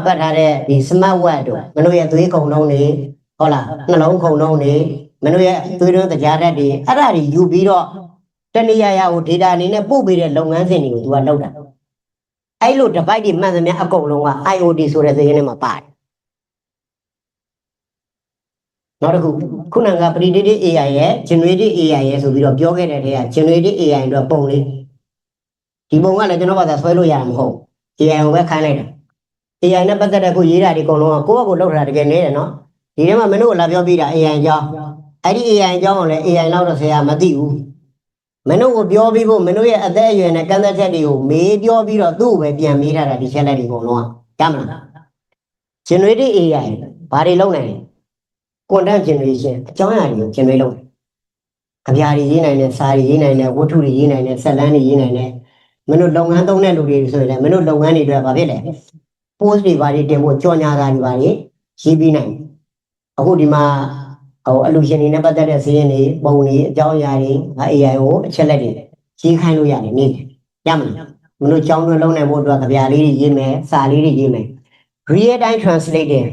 ပတ်ထားတဲ့ဒီ smart watch တို့မင်းတို့ရဲ့သွေးခုန်လုံးတွေဟုတ်လားနှလုံးခုန်လုံးတွေမင်းတို့ရဲ့သွေးတွင်းကြားဓာတ်တွေအဲ့ဒါတွေယူပြီးတော့တဏှာရာကို data အနေနဲ့ပို့ပေးတဲ့လုပ်ငန်းစဉ်တွေကိုသူကလုပ်တာအဲ့လို device တွေမှန်သမျှအကုန်လုံးက IoT ဆိုတဲ့စကားနဲ့မှာပါတယ်နောက်တစ်ခုခုနက predictive AI ရဲ့ generative AI ရဲ့ဆိုပြီးတော့ပြောခဲ့တဲ့ထဲက generative AI အတွက်ပုံလေးဒီပုံကလည်းကျွန်တော်ဘာသာဆွဲလို့ရမှာမဟုတ် AI ကိုပဲခိုင်းလိုက်တာ AI နဲ့ပတ်သက်တဲ့ခုရေးတာဒီအကုန်လုံးကကိုယ့်ဘက်ကိုလောက်ထားတာတကယ်နေတယ်နော်ဒီထဲမှာမင်းတို့လာပြောပြတာ AI အကြောင်းအဲ့ဒီ AI အကြောင်းကိုလည်း AI လောက်တော့ဆရာမသိဘူးမင်းတို့ကိုပြောပြီးဖို့မင်းတို့ရဲ့အသက်အရွယ်နဲ့ကန့်သက်ချက်တွေကိုမေးပြောပြီးတော့သူ့ကိုပဲပြန်မေးထားတာဒီချက်လက်တွေအကုန်လုံးကရမလား generative AI ဘာတွေလုပ်နိုင်လဲ content generation အကြောင်းအရာတွေကို generate လုပ်တယ်ကြပြားတွေရေးနိုင်တယ်စာတွေရေးနိုင်တယ်ဝတ္ထုတွေရေးနိုင်တယ်ဆက်လန်းတွေရေးနိုင်တယ်မင်းတို့လုပ်ငန်းသုံးတဲ့လူတွေဆိုရင်လည်းမင်းတို့လုပ်ငန်းတွေအတွက်ဘာဖြစ်လဲ post တွေဘာတွေတင်ဖို့ကြော်ညာတာတွေဘာတွေရေးပြီးနိုင်အခုဒီမှာအလူရှင်တွေနဲ့ပတ်သက်တဲ့ဈေးရင်တွေပုံတွေအကြောင်းအရာတွေ AI ကိုအချက်လက်တွေရေးခိုင်းလို့ရတယ်နေရမလားမင်းတို့ကြောင်းတွင်းလုံးနိုင်ဖို့အတွက်ကြပြားလေးတွေရေးမယ်စာလေးတွေရေးမယ် real time translating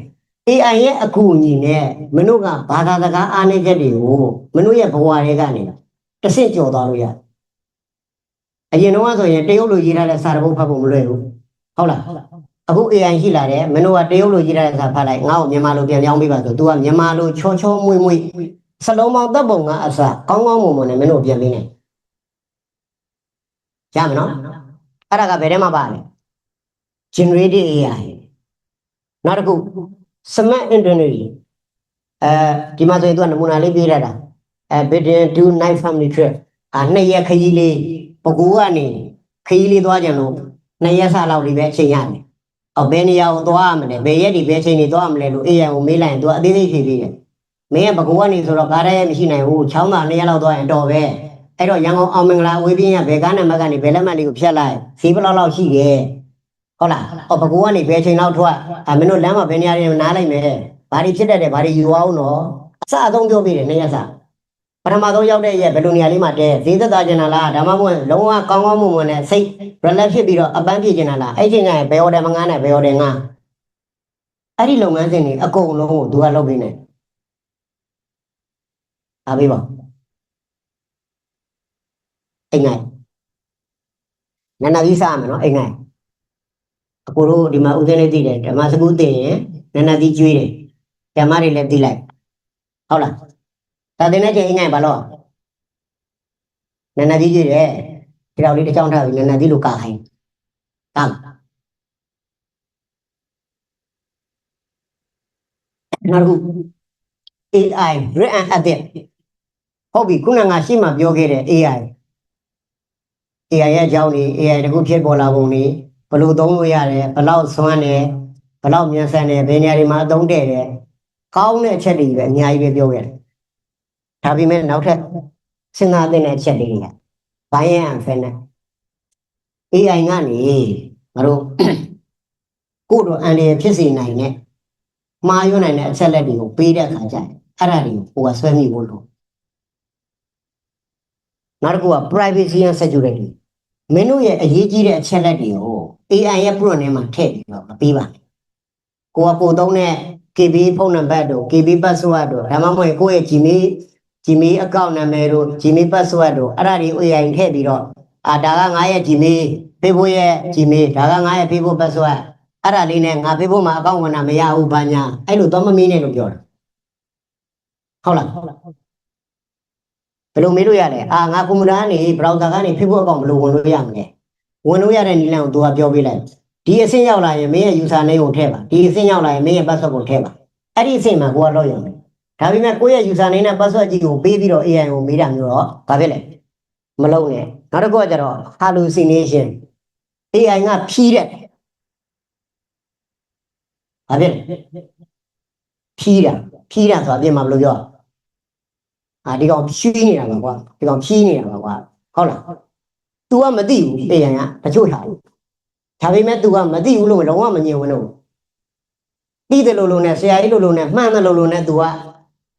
AI ရဲ့အကူအညီနဲ့မင်းတို့ကဘာသာစကားအားနည်းချက်တွေကိုမင်းတို့ရဲ့ဘဝတွေကနေတစ်ဆင့်ကျော်သွားလို့ရတယ်အရင်တော့ဆိုရင်တရုတ်လိုရေးထားတဲ့စာတပုတ်ဖတ်ဖို့မလွယ်ဘူးဟုတ်လားအခု AI ရှိလာတယ်မင်းတို့ကတရုတ်လိုရေးထားတဲ့စာဖတ်လိုက်ငါ့ကိုမြန်မာလိုပြန်ပြောင်းပေးပါဆို तू ကမြန်မာလိုချောမွေ့စလုံးပေါင်းတပ်ပုံကအစကောင်းမွန်နဲ့မင်းတို့ပြန်ပေးနိုင်ရမယ်နော် အဲ့ဒါကဘယ်ထဲမှာပါလဲ generated AI နောက်တစ်ခု smart internet ဒီမှာဆိုရင်သူကနမူနာလေးပေးရတာbidden to night family trip 2 ရက်ခရီးလေးပကူကနေခရီးလေးသွားကြလို့2 ရက်စလောက်လေးပဲအချိန်ရတယ်ဘယ်နေရာကိုသွားရမလဲဘယ်ရက်ဒီဘယ်ချိန်တွေသွားရမလဲလို့ AI ကိုမေးလိုက်ရင်သူအသေးသေးဖြေပေးတယ်မင်းကပကူကနေဆိုတော့ကားရဲမရှိနိုင်ဘူးချောင်းသာ2 ရက်လောက်သွားရင်တော့ပဲအဲ့တော့ရန်ကုန်အောင်မင်္ဂလာအဝေးပြင်းရဘယ်ကားနံပါတ်ကနေဘယ်လက်မှတ်လေးကိုဖြတ်လိုက်ဈေးဘယ်လောက်ရှိတယ်ဟုတ်လားပကူကနေဘယ်ချိန်လောက်ထွက်မင်းတို့လမ်းမှာဘယ်နေရာတွေနားလိုက်မယ်ဘာတွေဖြစ်တတ်တယ်ဘာတွေယူအောင်တော့အစအဆုံးပြောပြတယ်2 ရက်စပထမဆုံးရောက်တဲ့ရက်ဘယ်လိုနေရာလေးမှာတဲဈေးသက်သာကျင်တာလားဒါမှမဟုတ်လုံးဝကောင်းကောင်းမွန်မွန်နဲ့စိတ် relax ဖြစ်ပြီးတော့အပန်းဖြေကျင်တာလားအဲ့ချိန်ကျရင်ဘယ် order မငားနဲ့ဘယ် order ငားအဲ့ဒီလုပ်ငန်းစဉ်တွေအကုန်လုံးကိုသူကလုပ်ပေးနေအားပေးပါအိမ်ငိုင်နာနာကြီးစားမယ်နော်အိမ်ငိုင်အကိုတို့ဒီမှာဦးစင်းလေးသိတယ်ဓမ္မစကူးသိရင်နာနာကြီးကျွေးတယ်ဓမ္မတွေလည်းသိလိုက်ဟုတ်လားဒါတင်တဲ့ချိန်အိမ်ငိုင်ဘာလို့နာနာကြီးကျွေးတယ်ဒီတော့လေးတစ်ချောင်းထားပြီးနာနာကြီးလိုကာခိုင်းကာနောက်တစ်ခု AI read and edit ဟုတ်ပြီခုနကရှေ့မှာပြောခဲ့တဲ့ AI ရဲ့အကြောင်းတွေ AI တခုဖြစ်ပေါ်လာပုံတွေဘယ်လိုသုံးလို့ရတယ်ဘယ်လောက်စွမ်းတယ်ဘယ်လောက်မြန်ဆန်တယ်ဘယ်နေရာတွေမှာအသုံးတည့်တယ်ကောင်းတဲ့အချက်တွေပဲအများကြီးပဲပြောခဲ့တယ်ဒါပေမဲ့နောက်ထပ်စဉ်းစားသင့်တဲ့အချက်တွေတွေကဘိုင်းရန်ဖက်နဲ့ AI ကနေငါတို့ကိုယ်တော့အန်ရဖြစ်စေနိုင်တဲ့မှားရွံ့နိုင်တဲ့အချက်လက်တွေကိုပေးတဲ့အခါကျရင်အဲ့ဒါတွေကိုကိုယ်ကဆွဲမိဖို့လို့နောက်တစ်ခုက privacy and security မင်းတို့ရဲ့အရေးကြီးတဲ့အချက်လက်တွေကို AI ရဲ့ prompt ထဲမှာထည့်ပြီးတော့မပေးပါနဲ့ကိုသုံးတဲ့ KB ဖုန်းနံပါတ်တို့ KB password တို့ဒါမှမဟုတ်ကိုယ့်ရဲ့ Gmail account နာမည်တို့ Gmail password တို့အဲ့ဒါတွေ AI ထည့်ပြီးတော့ဒါကငါရဲ့ Gmail Facebook ရဲ့ Gmail ဒါကငါရဲ့ Facebook password အဲ့ဒါလေးနဲ့ငါ Facebook မှာ account ဝင်တာမရဘူးဘာညာအဲ့လိုတော့မမင်းနဲ့လို့ပြောတာဟုတ်လားဘယ်လိုမေးလို့ရလဲငါကွန်ပျူတာကနေ browser ကနေ Facebook account ဘယ်လိုဝင်လို့ရမလဲဝင်လို့ရတဲ့နည်းလမ်းကိုသူကပြောပေးလိုက်ဒီအဆင့်ရောက်လာရင်မင်းရဲ့ user name ကိုထည့်ပါဒီအဆင့်ရောက်လာရင်မင်းရဲ့ password ကိုထည့်ပါအဲ့ဒီအဆင့်မှာကိုကလောက်ရမယ်ဒါပေမဲ့ကိုယ့်ရဲ့ user name နဲ့ password ကြီးကိုပေးပြီးတော့ AI ကိုမေးတာမျိုးတော့ဘာဖြစ်လဲမလုပ်နဲ့နောက်တစ်ခုကကျတော့ hallucination AI ကဖြီးတဲ့ဘာဖြစ်လဲဖြီးတာဆိုတာအပြင်မှာဘယ်လိုပြောဒီကောင်ဖြီးနေတာပါကွာဒီကောင်ဖြီးနေတာပါကွာဟုတ်လား तू ကမသိဘူး AI ကတချို့ထားဒါပေမဲ့ तू ကမသိဘူးလို့လုံးဝမငြင်းဝင်တော့သိတယ်လို့နဲ့ဆရာကြီးလို့နဲ့မှန်တယ်လို့နဲ့ तू က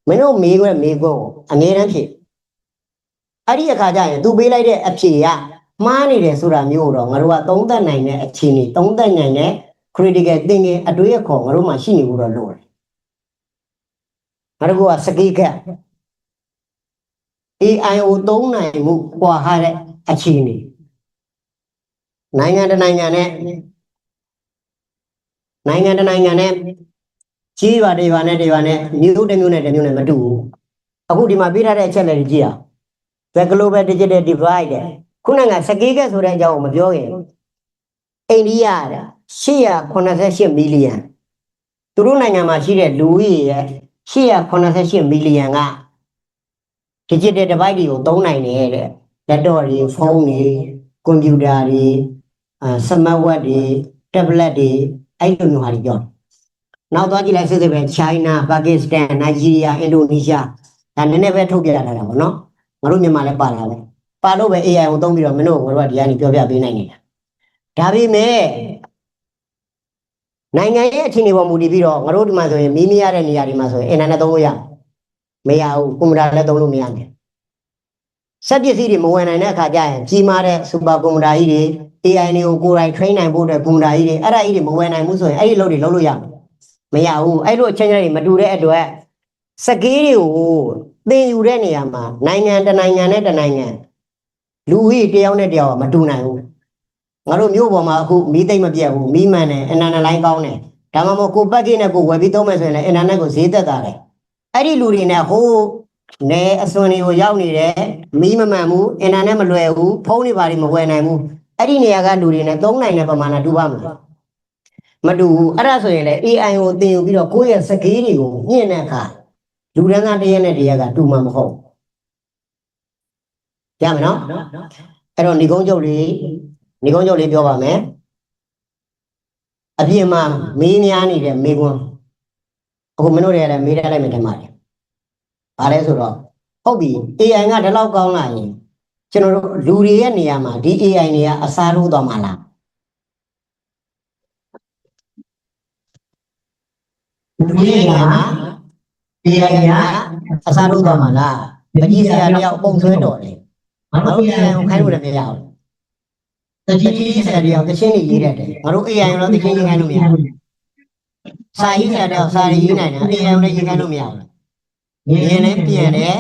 မင်းတို့မေးခွန်းကိုအငြင်းတန်းဖြစ်အဲ့ဒီအခါကျရင် तू ပေးလိုက်တဲ့အဖြေကမှားနေတယ်ဆိုတာမျိုးတော့ငါတို့ကသုံးသပ်နိုင်တဲ့အခြေအနေသုံးသပ်နိုင်တဲ့ critical thinking အတွေးအခေါ်ငါတို့မှရှိနေဖို့တော့လိုတယ်ငါတို့ကစကိက AI ကိုသုံးနိုင်မှုပွားထားတဲ့အခြေအနေနိုင်ငံတစ်နိုင်ငံနဲ့ကြီးပါတွေပါနဲ့မြို့တစ်မျိုးနဲ့မတူဘူးအခုဒီမှာပေးထားတဲ့အချက်လက်တွေကြည့်အောင် The Global Digital Divide ခုနကစကိကဆိုတဲ့အကြောင်းကိုမပြောခင်အိန္ဒိယ888မီလီယံသူတို့နိုင်ငံမှာရှိတဲ့လူဦးရေရဲ့888မီလီယံက digital device တွေကိုသုံးနိုင်တယ်တဲ့ laptop တွေဖုန်းတွေကွန်ပျူတာတွေsmart watch တွေ tablet တွေအဲ့လိုမျိုးဟာတွေပြောနောက်သွားကြည့်လိုက်စစ်စစ်ပဲ China Pakistan Nigeria Indonesia ဒါနည်းနည်းပဲထုတ်ပြထားတာပေါ့နော်ငါတို့မြန်မာလည်းပါလာတယ်ပါလို့ပဲ AI ကိုသုံးပြီးတော့မင်းတို့ငါတို့ကဒီကနေပြောပြပေးနိုင်နေတာဒါပေမဲ့နိုင်ငံရဲ့အခြေအနေပေါ်မူတည်ပြီးတော့ငါတို့ဒီမှာဆိုရင်မီးမရတဲ့နေရာတွေမှာဆိုရင် internet သုံးလို့ရမရဘူးကွန်ပျူတာလည်းသုံးလို့မရဘူးစက်ပစ္စည်းတွေမဝင်နိုင်တဲ့အခါကျရင်ကြီးမားတဲ့စူပါကွန်ပျူတာကြီးတွေ AI တွေကိုကိုယ်တိုင် train နိုင်ဖို့အတွက်ကွန်ပျူတာကြီးတွေအဲ့ဒါကြီးတွေမဝင်နိုင်ဘူးဆိုရင်အဲ့ဒီလုပ်တွေလုပ်လို့ရမရဘူးအဲ့လိုအချင်းချင်းတွေမတူတဲ့အတွက်စကေးတွေကိုသင်ယူတဲ့နေရာမှာနိုင်ငံတစ်နိုင်ငံနဲ့တစ်နိုင်ငံလူကြီးတယောက်နဲ့တယောက်ကမတူနိုင်ဘူးငါတို့မျိုးပေါ်မှာအခုမီးသိမ့်မပြတ်ဘူးမီးမှန်တယ်အင်တာနက်လိုင်းကောင်းတယ်ဒါမှမဟုတ်ကိုပတ်ကိနဲ့ကိုဝယ်ပြီးသုံးမယ်ဆိုရင်လည်းအင်တာနက်ကိုဈေးသက်သာတယ်အဲ့ဒီလူတွေနဲ့ဟိုးနယ်အစွန်တွေကိုရောက်နေတယ်မီးမမှန်ဘူးအင်တာနက်မလွယ်ဘူးဖုန်းတွေဘာတွေမဝယ်နိုင်ဘူး အဲ့ဒီနေရာကလူတွေနဲ့သုံးနိုင်တဲ့ပမာဏတူပါမလားမတူဘူးအဲ့ဒါဆိုရင်လေ AI ကိုသင်ယူပြီးတော့ကိုယ့်ရဲ့စကေးတွေကိုညှင့်တဲ့အခါလူတန်းစားတစ်ရက်နဲ့တစ်ရက်ကတူမှာမဟုတ်ရမယ်နော်အဲ့တော့ဏီကုန်းချုပ်လေးပြောပါမယ်အပြင်မှာမေးများနေတဲ့မေးခွန်းအခုမင်းတို့တွေကလည်းမေးတတ်လိုက်မယ်ထင်ပါတယ်ဘာလဲဆိုတော့ဟုတ်ပြီ AI ကဒီလောက်ကောင်းလာရင်ကျွန်တော်တို့လူတွေရဲ့နေရာမှာဒီ AI တွေကအစားထိုးသွားမှာလားလူတွေရဲ့နေရာမှာ AI ကအစားထိုးသွားမှာလားပကြီးဆရာတယောက်ပုံဆွဲတော်တယ်ငါတို့ AI ကိုခိုင်းလို့လည်းမရဘူးတကြီးဆရာတယောက်တချင်းကြီးရေးတတ်တယ်ငါတို့ AI ကိုတော့တချင်းရေးခိုင်းလို့မရဘူးစာရေးဆရာတယောက်စာရေးနိုင်တယ် AI ကိုလည်းရေးခိုင်းလို့မရဘူးရင်းလည်းပြန်တယ်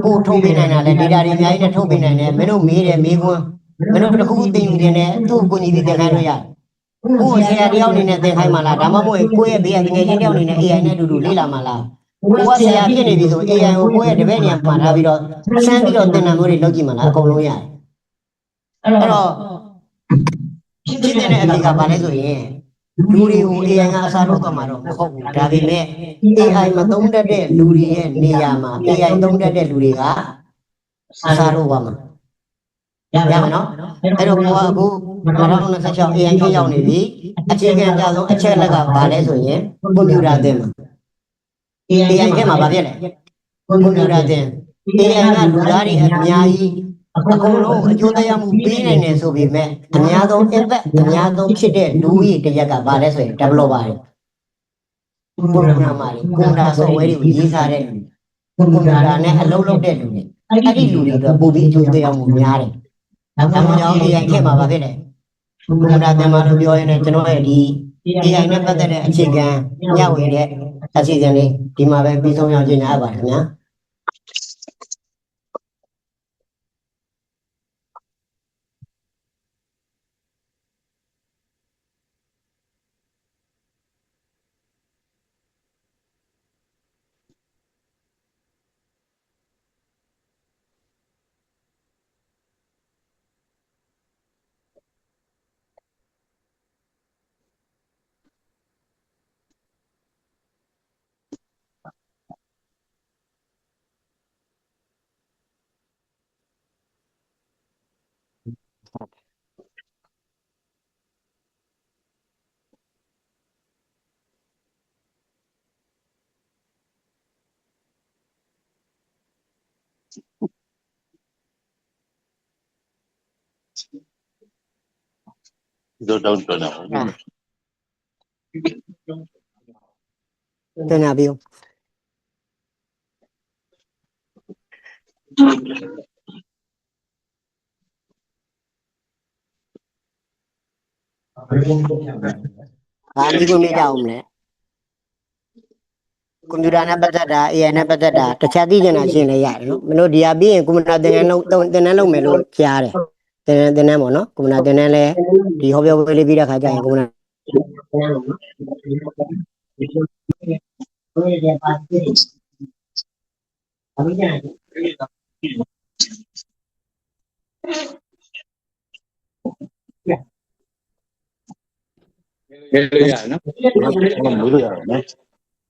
ကိုထုတ်ပေးနိုင်တာလည်း data တွေအများကြီးနဲ့ထုတ်ပေးနိုင်တယ်မင်းတို့မေးတယ်မေးခွန်းမင်းတို့တစ်ခုခုသင်ယူတင်တယ်သူ့ကိုညီပြီးသင်ခိုင်းလို့ရတယ်ကိုဆရာတယောက်အနေနဲ့သင်ခိုင်းမှလားဒါမှမဟုတ်ကိုယ့်ရဲ့ဘေးကငယ်ချင်းတယောက်အနေနဲ့ AI နဲ့အတူတူလေ့လာမှလားကိုကဆရာဖြစ်နေပြီဆို AI ကိုကိုယ့်ရဲ့တပည့်နေရာမှာထားပြီးတော့စမ်းပြီးတော့သင်တန်းမျိုးတွေလုပ်ကြည့်မှလားအကုန်လုံးရတယ်အဲ့တော့ဖြစ်တဲ့အဖြေကဘာလဲဆိုရင်လူတွေကို AI ကအစားထိုးသွားမှာတော့မဟုတ်ဘူးဒါပေမဲ့ AI မသုံးတတ်တဲ့လူတွေရဲ့နေရာမှာ AI သုံးတတ်တဲ့လူတွေကအစားထိုးသွားမှာရမယ်နော်အဲ့တော့ကိုကအခု2026 AI ခေတ်ရောက်နေပြီအခြေခံအကြဆုံးအချက်လက်ကဘာလဲဆိုရင်ကွန်ပျူတာသင်မှာ AI ခေတ်မှာဘာဖြစ်လဲကွန်ပျူတာသင် AI ကလူသားတွေအများကြီးအကုန်လုံးအကျိုးတရားမှုပေးနိုင်တယ်ဆိုပေမဲ့အများဆုံး impact အများဆုံးဖြစ်တဲ့လူကြီးတစ်ရက်ကဘာလဲဆိုရင် developer တွေ programmer တွေ computer software တွေကိုရေးစားတဲ့လူကွန်ပျူတာနဲ့အလုပ်လုပ်တဲ့လူတွေအဲ့ဒီလူတွေအတွက်ပိုပြီးအကျိုးတရားမှုများတယ်ဒါမှမဟုတ် AI ခေတ်မှာဘာဖြစ်လဲကွန်ပျူတာသင်မှာလို့ပြောရင်လည်းကျွန်တော်ရဲ့ဒီ AI နဲ့ပတ်သက်တဲ့အခြေခံညဝေတဲ့အစီအစဉ်လေးဒီမှာပဲပြီးဆုံးအောင်ကျင်းရပါတယ်ခင်ဗျာDon't know. တင်ပြပြီးဘာမိကိုမေးကြအောင်လဲကွန်ပျူတာနဲ့ပတ်သက်တာ AI နဲ့ပတ်သက်တာတခြားသိချင်တာရှင်းလဲရတယ်နော်မင်းတို့ဒီဟာပြီးရင်ကွန်ပျူတာသင်တန်းလုပ်မယ်လို့ကြားတယ်သင်တန်းပေါ့နော်ကွန်ပျူတာသင်တန်းလဲဒီဟောပြောပွဲလေးပြီးတဲ့ခါကျရင်ကွန်ပျူတာ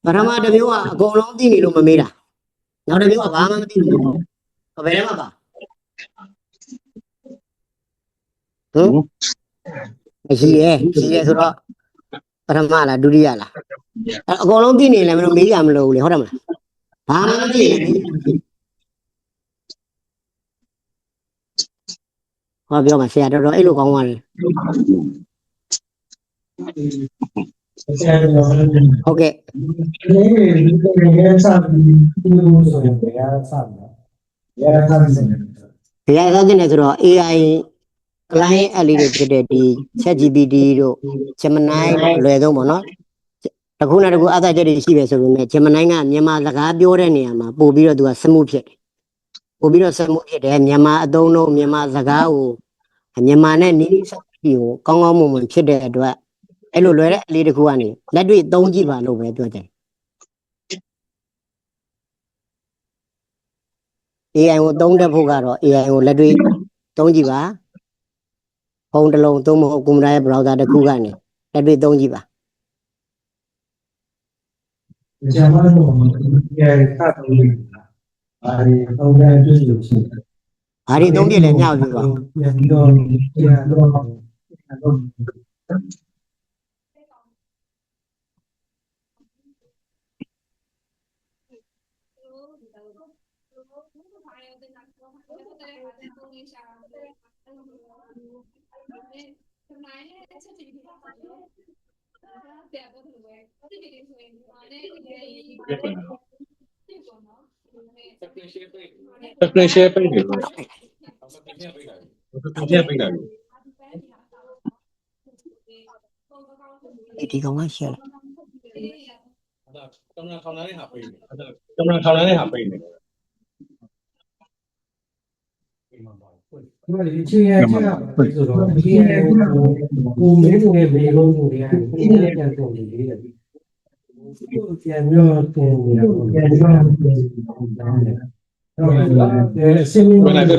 ပထမတစ်မျိုးကအကုန်လုံးသိနေလို့မမေးတာနောက်တစ်မျိုးကဘာမှမသိဘူးဘယ်ထဲမှာပါရှိရဲဆိုတော့ပထမလားဒုတိယလားအကုန်လုံးသိနေလည်းမလို့မေးရမလို့လေဟုတ်တယ်မလားဘာမှမသိရင်ဟောပြောမှာဆရာတော်အဲ့လိုကောင်းသွားတယ်ဟုတ်ကဲ့ဘယ်ရသတင်လဲဆိုတော့ AI client အလေးတွေဖြစ်တဲ့ဒီ ChatGPT တို့ Gemini အလွယ်ဆုံးပေါ့နော်တခုနဲ့တခုအသက်ချက်တွေရှိပဲဆိုပေမဲ့ Gemini ကမြန်မာစကားပြောတဲ့နေရာမှာပို့ပြီးတော့သူကစမှုဖြစ်တယ်ပို့ပြီးတော့စမှုဖြစ်တယ်မြန်မာအသုံးလုံးမြန်မာစကားကိုမြန်မာနဲ့နီးနီးစပ်ပြီးကိုကောင်းကောင်းမွန်မွန်ဖြစ်တဲ့အတွက်အဲ့လိုလွယ်တဲ့အလေးတစ်ခုကနေလက်တွေ့သုံးကြည့်ပါလို့ပဲပြောတယ် AI ကိုသုံးတတ်ဖို့ကတော့ AI ကိုလက်တွေ့သုံးကြည့်ပါ ဖုန်းတစ်လုံးသုံးမဟုတ်ကွန်ပျူတာရဲ့ browser တစ်ခုကနေလက်တွေ့သုံးကြည့်ပါ ကျမတို့ရဲ့သတ်တော်လေးအဲဒီပုံစံပြည့်စုံခြင်း ဘာတွေသုံးပြလဲညောက်ပြပါ ပြန်ပြီးတော့ပြန်တော့ Screen share ပိတ်နေလို့ Screen share ပိတ်လိုက်လို့ ဒီကောင်ကရှယ်လိုက် အဲ့ဒါကင်မရာထောင်ထားတဲ့ဟာပိတ်နေအဲ့ဒါကင်မရာထောင်ထားတဲ့ဟာပိတ်နေ ဒီမှာဒီချင်းရဲ့ချင်းကဆိုတော့ဒီရဲ့ကိုမင်းတို့ရဲ့မေလုံးတို့တွေကပြန်ကုန်နေလေဒီပြန်ပြောတင်နေတော့ပြန်ပြောတင်နေတော့ဆင်းနေတယ်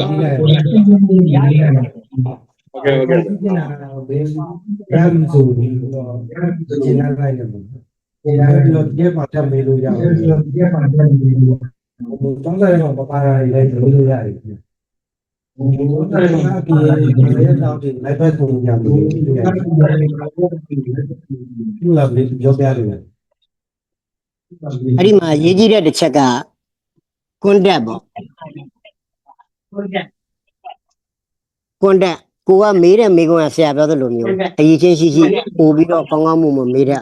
Okay okay ဒီနာတော့ဘယ်ရမ်းဆိုပြီးတော့ကျင်းလာလိုက်တယ်ဒီတော့ဒီမှာတက်မေလို့ရတယ်ဒီမှာတက်မေလို့ဘုံတောင်းတဲ့တော့ပပါရာတွေလည်းလုပ်လို့ရတယ်ဘုံတောင်းတဲ့အပြင်လည်းတော့ဒီလိုက်ဖက်ကိုညလို့ဒီလာပြီးပြောပြရတယ် အဲ့ဒီမှာရေးကြည့်တဲ့တစ်ချက်ကကွန်တက်ပေါ့ကွန်တက်ကိုကမေးတဲ့မေးခွန်းကဆရာပြောသလိုမျိုးအရေးချင်းရှိရှိပို့ပြီးတော့ကောင်းကောင်းမှုမမေးတဲ့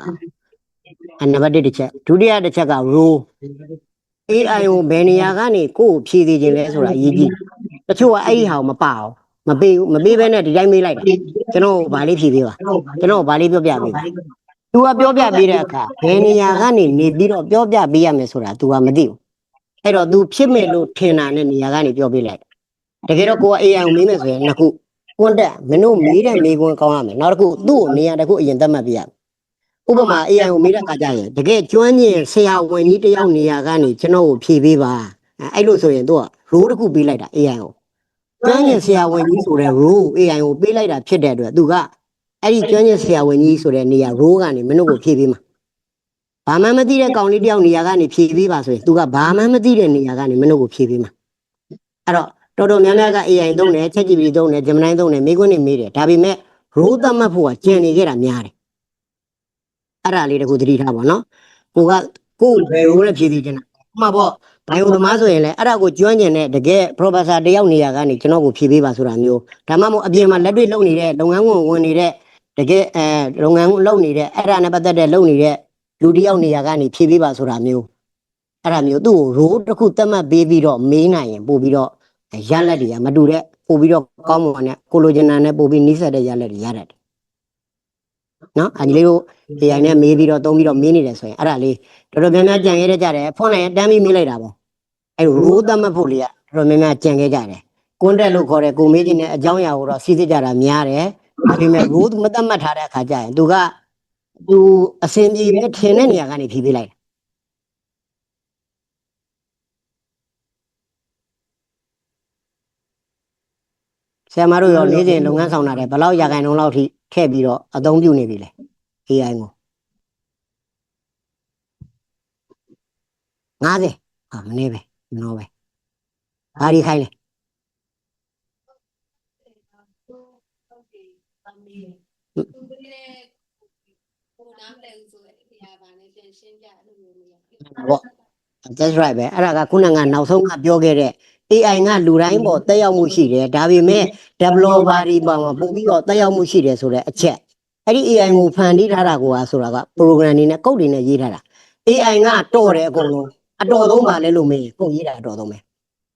အနံပါတ်1တစ်ချက်ဒုတိယတစ်ချက်က row AI ကိုဘယ်နေရာကနေကိုယ့်ကိုဖြည့်သေးခြင်းလဲဆိုတာအရေးကြီးတချို့ကအဲ့ဒီဟာကိုမပါအောင်မပေးဘဲနဲ့ဒီတိုင်းမေးလိုက်တာကျွန်တော်ဗာလေးဖြည့်ပေးပါကျွန်တော်ဗာလေးပြောပြပေးပါ तू ကပြောပြပေးတဲ့အခါဘယ်နေရာကနေနေပြီးတော့ပြောပြပေးရမယ်ဆိုတာ तू ကမသိဘူးအဲ့တော့ तू ဖြစ်မယ်လို့ထင်တာနဲ့နေရာကနေပြောပေးလိုက်တကယ်တော့ကိုက AI ကိုမေးမယ်ဆိုရင်နှစ်ခုကွန်တက်မင်းတို့မေးတဲ့မေးခွန်းကောင်းရမယ်နောက်တစ်ခုသူ့ကိုနေရာတစ်ခုအရင်သတ်မှတ်ပြရမယ်ဥပမာ AI ကိုမေးတဲ့အခါကျရင်တကယ်ကျွမ်းကျင်ဆရာဝန်ကြီးတယောက်နေရာကနေကျွန်တော်ကိုဖြေပေးပါအဲ့လိုဆိုရင် तू က role တစ်ခုပေးလိုက်တာ AI ကိုကျွမ်းကျင်ဆရာဝန်ကြီးဆိုတဲ့ role ကို AI ကိုပေးလိုက်တာဖြစ်တဲ့အတွက် तू ကအဲ့ဒီကျွမ်းကျင်ဆရာဝန်ကြီးဆိုတဲ့နေရာ role ကနေမင်းတို့ကိုဖြေပေးမှာဘာမှမသိတဲ့ကောင်လေးတယောက်နေရာကနေဖြေပေးပါဆိုရင် तू ကဘာမှမသိတဲ့နေရာကနေမင်းတို့ကိုဖြေပေးမှာအဲ့တော့တော်တော်များများက AI သုံးတယ် ChatGPT သုံးတယ် Gemini သုံးတယ်မေးခွန်းတွေမေးတယ်ဒါပေမဲ့ role သတ်မှတ်ဖို့ကကြံနေခဲ့တာများတယ်အဲ့ဒါလေးတခုသတိထားပါနော်ကိုကကိုယ်ဘယ် role နဲ့ဖြေသေးချင်တာဥပမာပေါ့ဘိုင်ယိုသမားဆိုရင်လည်းအဲ့ဒါကိုကျွမ်းကျင်တဲ့တကယ် professor တယောက်နေရာကနေကျွန်တော်ကိုဖြေပေးပါဆိုတာမျိုးဒါမှမဟုတ်အပြင်မှာလက်တွေ့လုပ်နေတဲ့လုပ်ငန်းဝင်နေတဲ့တကယ်လုပ်ငန်းလုပ်နေတဲ့အဲ့ဒါနဲ့ပတ်သက်တဲ့လုပ်နေတဲ့လူတယောက်နေရာကနေဖြေပေးပါဆိုတာမျိုးအဲ့ဒါမျိုးသူ့ကို role တစ်ခုသတ်မှတ်ပေးပြီးတော့မေးနိုင်ရင်ပို့ပြီးတော့ရလက်တွေကမတူတဲ့ပို့ပြီးတော့ကောင်းမွန်တဲ့ကိုလိုချင်တာနဲ့ပို့ပြီးနှိစက်တဲ့ရလက်တွေရတတ်တယ်နော်အညီလေးတို့ AI နဲ့မေးပြီးတော့သုံးပြီးတော့မေးနေတယ်ဆိုရင်အဲ့ဒါလေးတော်တော်များများကြံခဲ့ကြတယ်ဖုန်းလိုက်တန်းပြီးမေးလိုက်တာပေါ့အဲ့လို role သတ်မှတ်ဖို့လေးကတော်တော်များများကြံခဲ့ကြတယ်ကွန်တက်လို့ခေါ်တဲ့ကိုမေးခြင်းနဲ့အကြောင်းအရာကိုတော့စီစစ်ကြတာများတယ်ဒါပေမဲ့ role မသတ်မှတ်ထားတဲ့အခါကျရင်သူအစင်ပြေပဲထင်တဲ့နေရာကနေဖြေပေးလိုက်ဆရာမတို့ရောနေ့စဉ်လုပ်ငန်းဆောင်တာတဲ့ဘယ်လောက်ရာခိုင်နှုန်းလောက်ထိထည့်ပြီးတော့အသုံးပြုနေပြီလဲ AI ကို50မနေပဲမနှောပဲဘာဒီခိုင်းလဲပေါ့ that's right ပဲအဲ့ဒါကခုနကနောက်ဆုံးကပြောခဲ့တဲ့ AI ကလူတိုင်းပေါ်တက်ရောက်မှုရှိတယ်ဒါပေမဲ့ developer တွေပေါ်မှာပုံပြီးတော့တက်ရောက်မှုရှိတယ်ဆိုတဲ့အချက်အဲ့ဒီ AI ကိုဖန်တီးထားတာကိုဆိုတာက program တွေနဲ့ code တွေနဲ့ရေးထားတာ AI ကတော့တယ်အကုန်လုံးအတော်ဆုံးပါလဲလို့မေးကိုရေးတာအတော်ဆုံးပဲ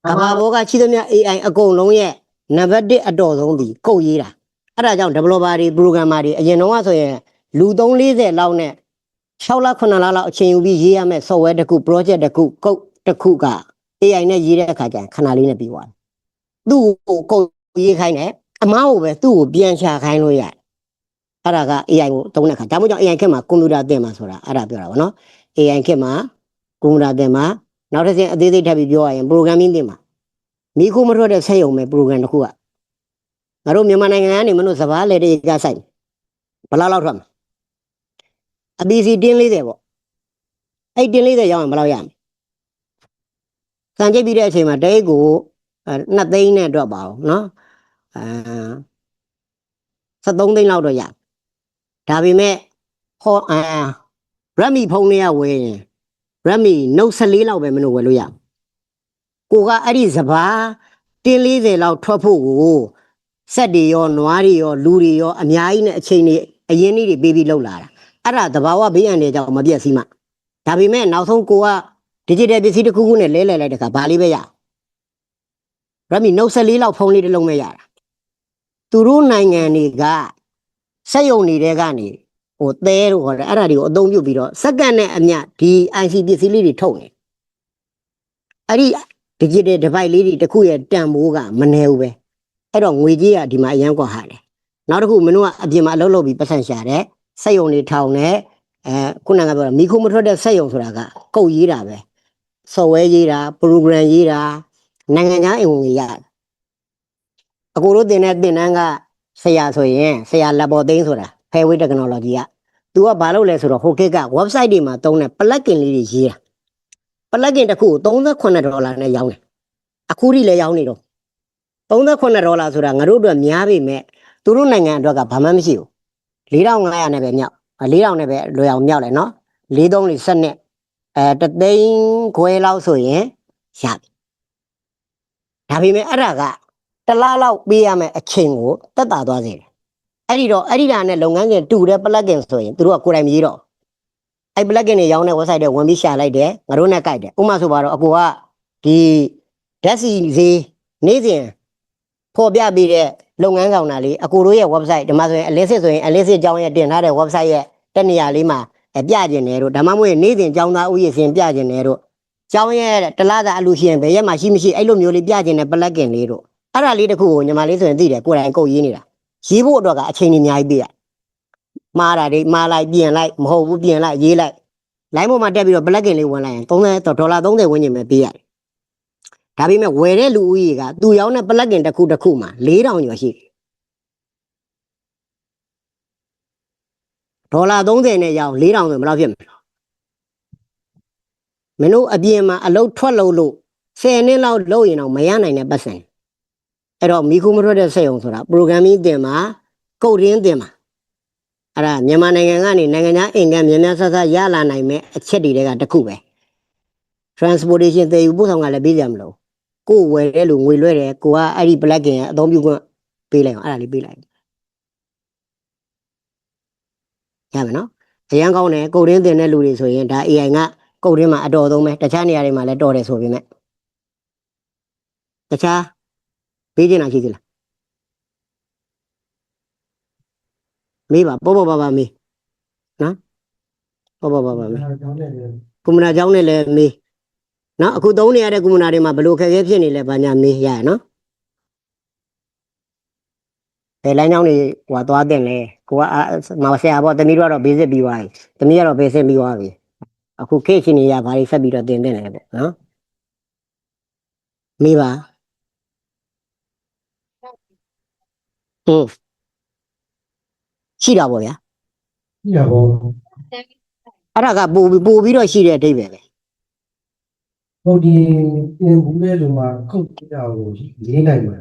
ကဘာဘောကရှိသမျှ AI အကုန်လုံးရဲ့နံပါတ်1အတော်ဆုံးဒီကိုရေးတာအဲ့ဒါကြောင့် developer တွေ programmer တွေအရင်တော့ဆိုရင်လူ340လောက်နဲ့6လ9လလောက်အချိန်ယူပြီးရေးရမယ် software တစ်ခု project တစ်ခု code တစ်ခုက AI နဲ့ရေးတဲ့အခါကျရင်ခဏလေးနဲ့ပြီးသွားတယ်သူ့ကို code ရေးခိုင်းတယ်အမားကိုပဲသူ့ကိုပြန်ချခိုင်းလို့ရတယ်အဲ့ဒါက AI ကိုတုံးတဲ့အခါဒါမှမဟုတ် AI ခက်မှာကွန်ပျူတာသင်မှာဆိုတာအဲ့ဒါပြောတာဗောနော် AI ခက်မှာကွန်ပျူတာသင်မှာနောက်တစ်ဆင့်အသေးစိတ်ထပ်ပြီးပြောရရင် programming သင်မှာမိခိုးမထွက်တဲ့ဆက်ယုံမဲ့ program တစ်ခုက ငါတို့မြန်မာနိုင်ငံကနေမလို့စဘာလေတွေကဆိုင်ဘယ်လောက်ထွက်မှာအပီစီတင်း40ပေါ့အဲ့တင်း40ရောက်ရင်ဘယ်လောက်ရမလဲစံကြိတ်ပြီးတဲ့အချိန်မှာတအိတ်ကို2 သိန်းနဲ့အတွက်ပါအောင်နော်73 သိန်းလောက်တော့ရဒါပေမဲ့ဟောRedmi ဖုန်းတွေကဝယ်ရင် Redmi Note 14လောက်ပဲမလို့ဝယ်လို့ရကိုကအဲ့ဒီစဘာတင်း40လောက်ထွက်ဖို့ကိုစက်တွေရောနွားတွေရောလူတွေရောအများကြီးနဲ့အချိန်တွေအရင်နေ့တွေပေးပြီးလောက်လာတာအဲ့ဒါသဘာဝဘေးအန္တရာယ်ကြောင့်မပြတ်စီးမှဒါပေမဲ့နောက်ဆုံးကိုက digital ပစ္စည်းတစ်ခုခုနဲ့လဲလိုက်တဲ့ခါဘာလေးပဲရ Redmi Note 14လောက်ဖုန်းလေးတစ်လုံးပဲရတာသူတို့နိုင်ငံတွေကစက်ယုံနေတဲ့ကနေဟိုသဲတို့ခေါ်တယ်အဲ့ဒါတွေကိုအသုံးပြုပြီးတော့စက္ကန့်နဲ့အမျှဒီ IC ပစ္စည်းလေးတွေထုတ်နေအဲ့ဒီ digital device လေးတွေတစ်ခုရဲ့တန်ဖိုးကမနည်းဘူးပဲအဲ့တော့ငွေကြီးကဒီမှာအရန်ကွာဟာတယ်နောက်တစ်ခုမင်းတို့ကအပြင်မှာအလုပ်လုပ်ပြီးပတ်စံရှာတယ်စက်ယုံတွေထောင်တယ်ခုနကပြောတာမီခိုမထွက်တဲ့စက်ယုံဆိုတာကကုတ်ရေးတာပဲ software ရေးတာ program ရေးတာနိုင်ငံခြားအင်ဝင်ရအကိုတို့တင်တဲ့သင်တန်းကဆရာဆိုရင်ဆရာလက်ပေါ်သိန်းဆိုတာ Fairway Technology ကသူကဘာလုပ်လဲဆိုတော့ဟိုခေတ်က website တွေမှာသုံးတဲ့ plugin လေးတွေရေးတာ plugin တစ်ခုကို$38နဲ့ရောင်းတယ်အခုထိလည်းရောင်းနေတော့$38ဆိုတာငါတို့အတွက်များပေမဲ့သူတို့နိုင်ငံအတွက်ကဘာမှမရှိဘူး$4,500နဲ့ပဲမြောက်$4,000နဲ့ပဲလွယ်အောင်မြောက်တယ်နော်4,340နဲ့1 သိန်းခွဲလောက်ဆိုရင်ရပြီဒါပေမဲ့အဲ့ဒါကတစ်လလောက်ပေးရမယ်အချိန်ကိုတက်တာသွားစေတယ်အဲ့ဒီတော့အဲ့ဒီဒါနဲ့လုပ်ငန်းရှင်တူတဲ့ plugin ဆိုရင်သူတို့ကကိုယ်တိုင်မရေးတော့အဲ့ plugin တွေရောင်းတဲ့ website တွေဝင်ပြီးရှာလိုက်တယ်ငါတို့နဲ့ကြိုက်တယ်ဥပမာဆိုပါတော့အကိုကဒီဓာတ်စီဈေးနေ့စဉ်ဖော်ပြပေးတဲ့လုပ်ငန်းဆောင်တာလေးအကိုတို့ရဲ့ website ဒီမှာဆိုရင်အလင်းစစ်ဆိုရင်အလင်းစစ်ကြောင်းရဲ့တင်ထားတဲ့ website ရဲ့တက်နေရာလေးမှာပြကျင်တယ်တို့ဒါမှမဟုတ်နေ့စဉ်ကြောင်းသားဥယျာဉ်စဉ်ပြကျင်တယ်တို့ကြောင်းရဲ့တလားသာအလူရှင်ဘယ်ရက်မှရှိမရှိအဲ့လိုမျိုးလေးပြကျင်တဲ့ plugin လေးတို့အဲ့ဒါလေးတစ်ခုကိုညီမလေးဆိုရင်သိတယ်ကိုယ်တိုင်ကုတ်ရေးနေတာရေးဖို့အတွက်ကအချိန်ကြီးအများကြီးပေးရမှားတာတွေမှားလိုက်ပြင်လိုက်မဟုတ်ဘူးပြင်လိုက်ရေးလိုက်လိုင်းပေါ်မှာတက်ပြီးတော့ plugin လေးဝင်လိုက်ရင်$30ဝန်းကျင်ပဲပေးရတယ်ဒါပေမဲ့ဝယ်တဲ့လူဦးရေကသူရောင်းတဲ့ plugin တစ်ခုမှာ$4,000ကျော်ရှိတယ်$30နဲ့ရောင်း$4,000ဆိုဘယ်လောက်ဖြစ်မလဲမင်းတို့အပြင်မှာအလုပ်ထွက်လို့10နှစ်လောက်လုပ်ရင်တော့မရနိုင်တဲ့ပတ်စံအဲ့တော့မီခိုမထွက်တဲ့စက်ရုံဆိုတာ programming သင်မှာ coding သင်မှာအဲ့ဒါမြန်မာနိုင်ငံကနေနိုင်ငံခြားအင်ကန်များများဆဆရလာနိုင်မဲ့အချက်တွေကတစ်ခုပဲ transportation သယ်ယူပို့ဆောင်ကလည်းပေးကြမလို့ကိုယ်ဝယ်တဲ့လူငွေလွှဲတယ်ကိုကအဲ့ဒီ plugin အသုံးပြုခွင့်ပေးလိုက်အောင်အဲ့ဒါလေးပေးလိုက်ရမယ်နော်အရန်ကောင်းတယ် coding သင်တဲ့လူတွေဆိုရင်ဒါ AI က coding မှာအတော်သုံးပဲတခြားနေရာတွေမှာလည်းတော်တယ်ဆိုပေမဲ့တခြားပေးချင်တာရှိသေးလားမေးပါပေါ့ပါမေးနော်ပေါ့ပါမေးကွန်မနာကျောင်းနဲ့လည်းမေးနော်အခုသုံးနေရတဲ့ကွန်မနာတွေမှာဘယ်လိုခက်ခဲဖြစ်နေလဲဘာညာမေးရရနော်ဘယ်လမ်းကြောင်းတွေဟိုသွားတင်လဲကိုကမောင်ဆရာပေါ့တမီးတို့ကတော့ basic ပြီးသွားပြီတမီးကတော့ basic ပြီးသွားပြီအခုခေတ်ရှင်နေရဘာတွေဆက်ပြီးတော့တင်တယ်လဲပေါ့နော်မေးပါရှိတာပေါ့ဗျာညဘောအဲ့ဒါကပို့ပြီးတော့ရှိတဲ့အဓိပ္ပာယ်ပဲဟုတ်ဒီပြင်ဘူးတဲ့လူမှာခုတ်ကြကိုရေးနိုင်မှာ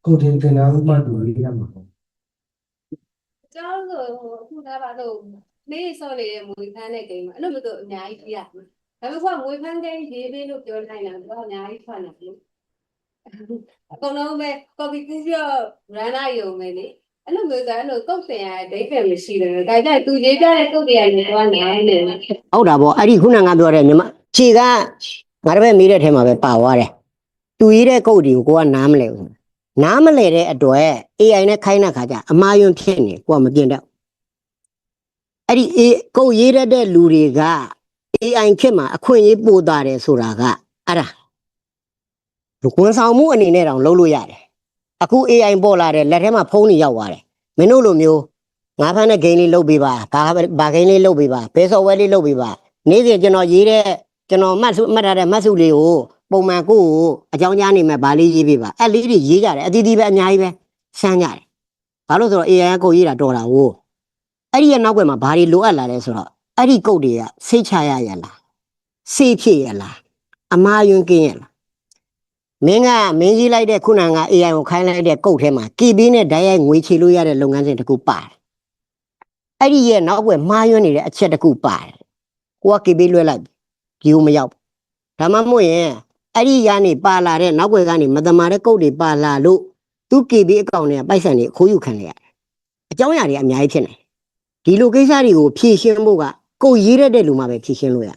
ခုတ်တင်တင်တာမှတူရေးရမှာကျောင်းဆိုအခုကဘာလို့လေးစောနေတဲ့မွေဖန်းတဲ့ဂိမ်းမှာအဲ့လိုမျိုးတော့အများကြီးပြရတယ်။ဒါပေမဲ့ကမွေဖန်းဂိမ်းရေးပေးလို့ပြောနိုင်တာတော့အများကြီးထွက်နေပြီ။အကုန်လုံးပဲ copy ပြီးတော့ run လိုက်ရုံပဲလေ။အဲ့လိုမျိုးဆိုအဲ့လိုကုတ်တင်ရတဲ့ဒိတ်ပဲမရှိတယ်။ဒါကြတဲ့သူရေးပြတဲ့ကုတ်တရားတွေတော့နိုင်နေတယ်။ဟုတ်တာပေါ့အဲ့ဒီခုနကပြောတဲ့ညီမခြေကငါတပည့်မေးတဲ့ထဲမှာပဲပါသွားတယ်။သူရေးတဲ့ကုတ်တွေကိုကိုကနားမလဲဘူး။နားမလဲတဲ့အတွက် AI နဲ့ခိုင်းတဲ့ခါကျအမှားယွင်းဖြစ်နေကိုကမပြင်တော့အဲ့ဒီကုတ်ရေးတဲ့လူတွေက AI ခေတ်မှာအခွင့်အရေးပိုတာတယ်ဆိုတာကအဲ့ဒါဝန်ဆောင်မှုအနေနဲ့တောင်လုပ်လို့ရတယ်အခု AI ပေါ်လာတယ်လက်ထဲမှာဖုန်းတွေရောက်သွားတယ်မင်းတို့လိုမျိုးငါးဖမ်းတဲ့ game လေးလုပ်ပေးပါဘာ game လေးလုပ်ပေးပါဘယ် software လေးလုပ်ပေးပါနေ့စဉ်ကျွန်တော်ရေးတဲ့ကျွန်တော်မှတ်ထားတဲ့မှတ်စုလေးကိုပုံမှန်ကိုအကြောင်းကြားနေမှာဗာလေးရေးပေးပါအဲ့လေးတွေရေးကြတယ်အတီးတီးပဲအများကြီးပဲ စမ်းကြတယ်ဘာလို့ဆိုတော့ AI ကကုတ်ရေးတာတော်တာကိုအဲ့ဒီရဲ့နောက်ွယ်မှာဘာတွေလိုအပ်လာလဲဆိုတော့အဲ့ဒီကုတ်တွေကစိတ်ချရရလားစိတ်ဖြစ်ရလားအမားယွန်းကင်းရလားမင်းကြီးလိုက်တဲ့ခုနက AI ကိုခိုင်းလိုက်တဲ့ကုတ်ထဲမှာ KB နဲ့ဓာတ်ရိုက်ငွေချေလို့ရတဲ့လုပ်ငန်းစဉ်တစ်ခုပါတယ်အဲ့ဒီရဲ့နောက်ွယ်မှားယွန်းနေတဲ့အချက်တစ်ခုပါတယ်ကိုက KB လွှဲလိုက်ဒီကိုမရောက်ဒါမှမဟုတ်ရင်အဲ့ဒီကနေပါလာတဲ့နောက်ွယ်ကနေမတမာတဲ့ကုတ်တွေပါလာလို့သူ KB အကောင့်တွေကပိုက်ဆံတွေအခိုးယူခံရရတယ်အကြောင်းအရာတွေအများကြီးဖြစ်နေဒီလိုကိစ္စတွေကိုဖြေရှင်းဖို့ကကုတ်ရေးရတဲ့လူမှပဲဖြေရှင်းလို့ရ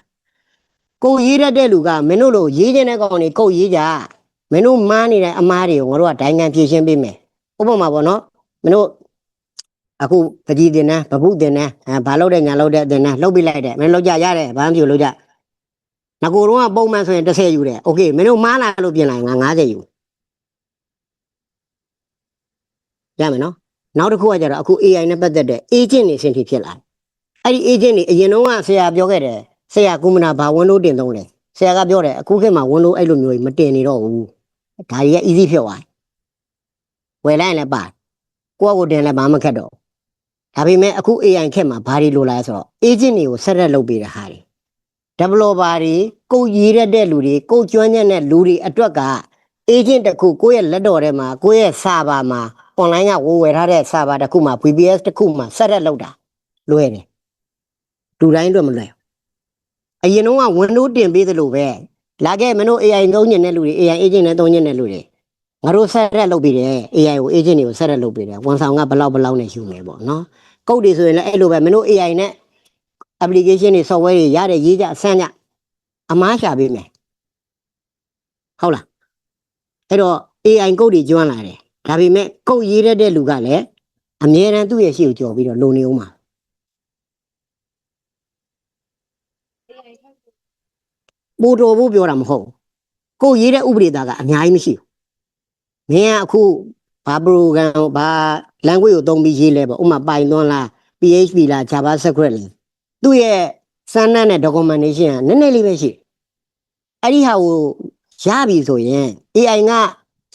ကုတ်ရေးရတဲ့လူကမင်းတို့လိုရေးခြင်းတဲ့ကောင်တွေကုတ်ရေးကြမင်းတို့မားနေတဲ့အမားတွေကိုငါတို့ကဒိုင်ငံဖြေရှင်းပေးမယ်ဥပမာပေါ့နော်မင်းတို့အခုပကြီးတင်နဲ့ဗပုတင်နဲ့ဘာလုပ်တဲ့ညာလုပ်တဲ့တင်နဲ့လှုပ်ပြလိုက်တယ်မင်းလုပ်ကြရတယ်ဘာမှမဖြစ်လို့ကြငါကိုတော့ပုံမှန်ဆိုရင်30ယူတယ်โอเคမင်းတို့မားလာလို့ပြင်လိုက်ငါ90ယူရမယ်နော်နောက်တစ်ခုကကြတော့အခု AI နဲ့ပတ်သက်တဲ့ agent တွေဆင်ထိဖြစ်လာအဲ့ဒီ agent တွေအရင်တော့ဆရာပြောခဲ့တယ်ဆရာကုမနာဘာ Windows တင်သုံးတယ်ဆရာကပြောတယ်အခုခေတ်မှာ Windows အဲ့လိုမျိုးကြီးမတင်နေတော့ဘူးဒါကြီးက easy ဖြစ်သွားဝယ်လိုက်ရင်လည်းပါကိုယ့်ကိုတင်လည်းဘာမှခက်တော့ဒါပေမဲ့အခု AI ခေတ်မှာဘာတွေလိုလာလဲဆိုတော့ agent တွေကိုဆက်ရက်လုပ်ပေးတဲ့ဟာတွေ developer တွေကိုရေးရတဲ့လူတွေကိုကျွမ်းကျင်တဲ့လူတွေအတွက်က agent တစ်ခုကိုယ့်ရဲ့လက်တော်ထဲမှာကိုယ့်ရဲ့ server မှာ online ကဝယ်ထားတဲ့ server တစ်ခုမှာ VPS တစ်ခုမှာဆက်ရက်လုပ်တာလွယ်တယ်လူတိုင်းတော့မလွယ်အရင်တော့က Windows တင်ပေးသလိုပဲလာခဲ့မင်းတို့ AI သုံးညင်တဲ့လူတွေ AI agent နဲ့သုံးညင်တဲ့လူတွေငါတို့ဆက်ရက်လုပ်ပေးတယ် AI ကို agent တွေကိုဆက်ရက်လုပ်ပေးတယ်ဝန်ဆောင်ကဘလောက်နဲ့ယူမယ်ပေါ့နော်ကုတ်တွေဆိုရင်လည်းအဲ့လိုပဲမင်းတို့ AI နဲ့ application တွေ software တွေရတဲ့ရေးကြအစမ်းကြအမားရှာပေးမယ်ဟုတ်လားအဲ့တော့ AI ကုတ်တွေကျွမ်းလာတယ်ဒါပေမဲ့ကုတ်ရေးတဲ့လူကလည်းအမြဲတမ်းသူ့ရဲ့ရှေ့ကိုကြော်ပြီးတော့လုံနေအောင်ပါပို့တော်ဖို့ပြောတာမဟုတ်ကိုရေးတဲ့ဥပဒေသားကအများကြီးမရှိဘူးမင်းကအခုဘာ program ဘာ language ကိုသုံးပြီးရေးလဲပေါ့ဥပမာ Python လား PHP လား JavaScript လားသူ့ရဲ့စမ်းသပ်တဲ့ documentation ကနည်းနည်းလေးပဲရှိအဲ့ဒီဟာကိုရပြီဆိုရင် AI က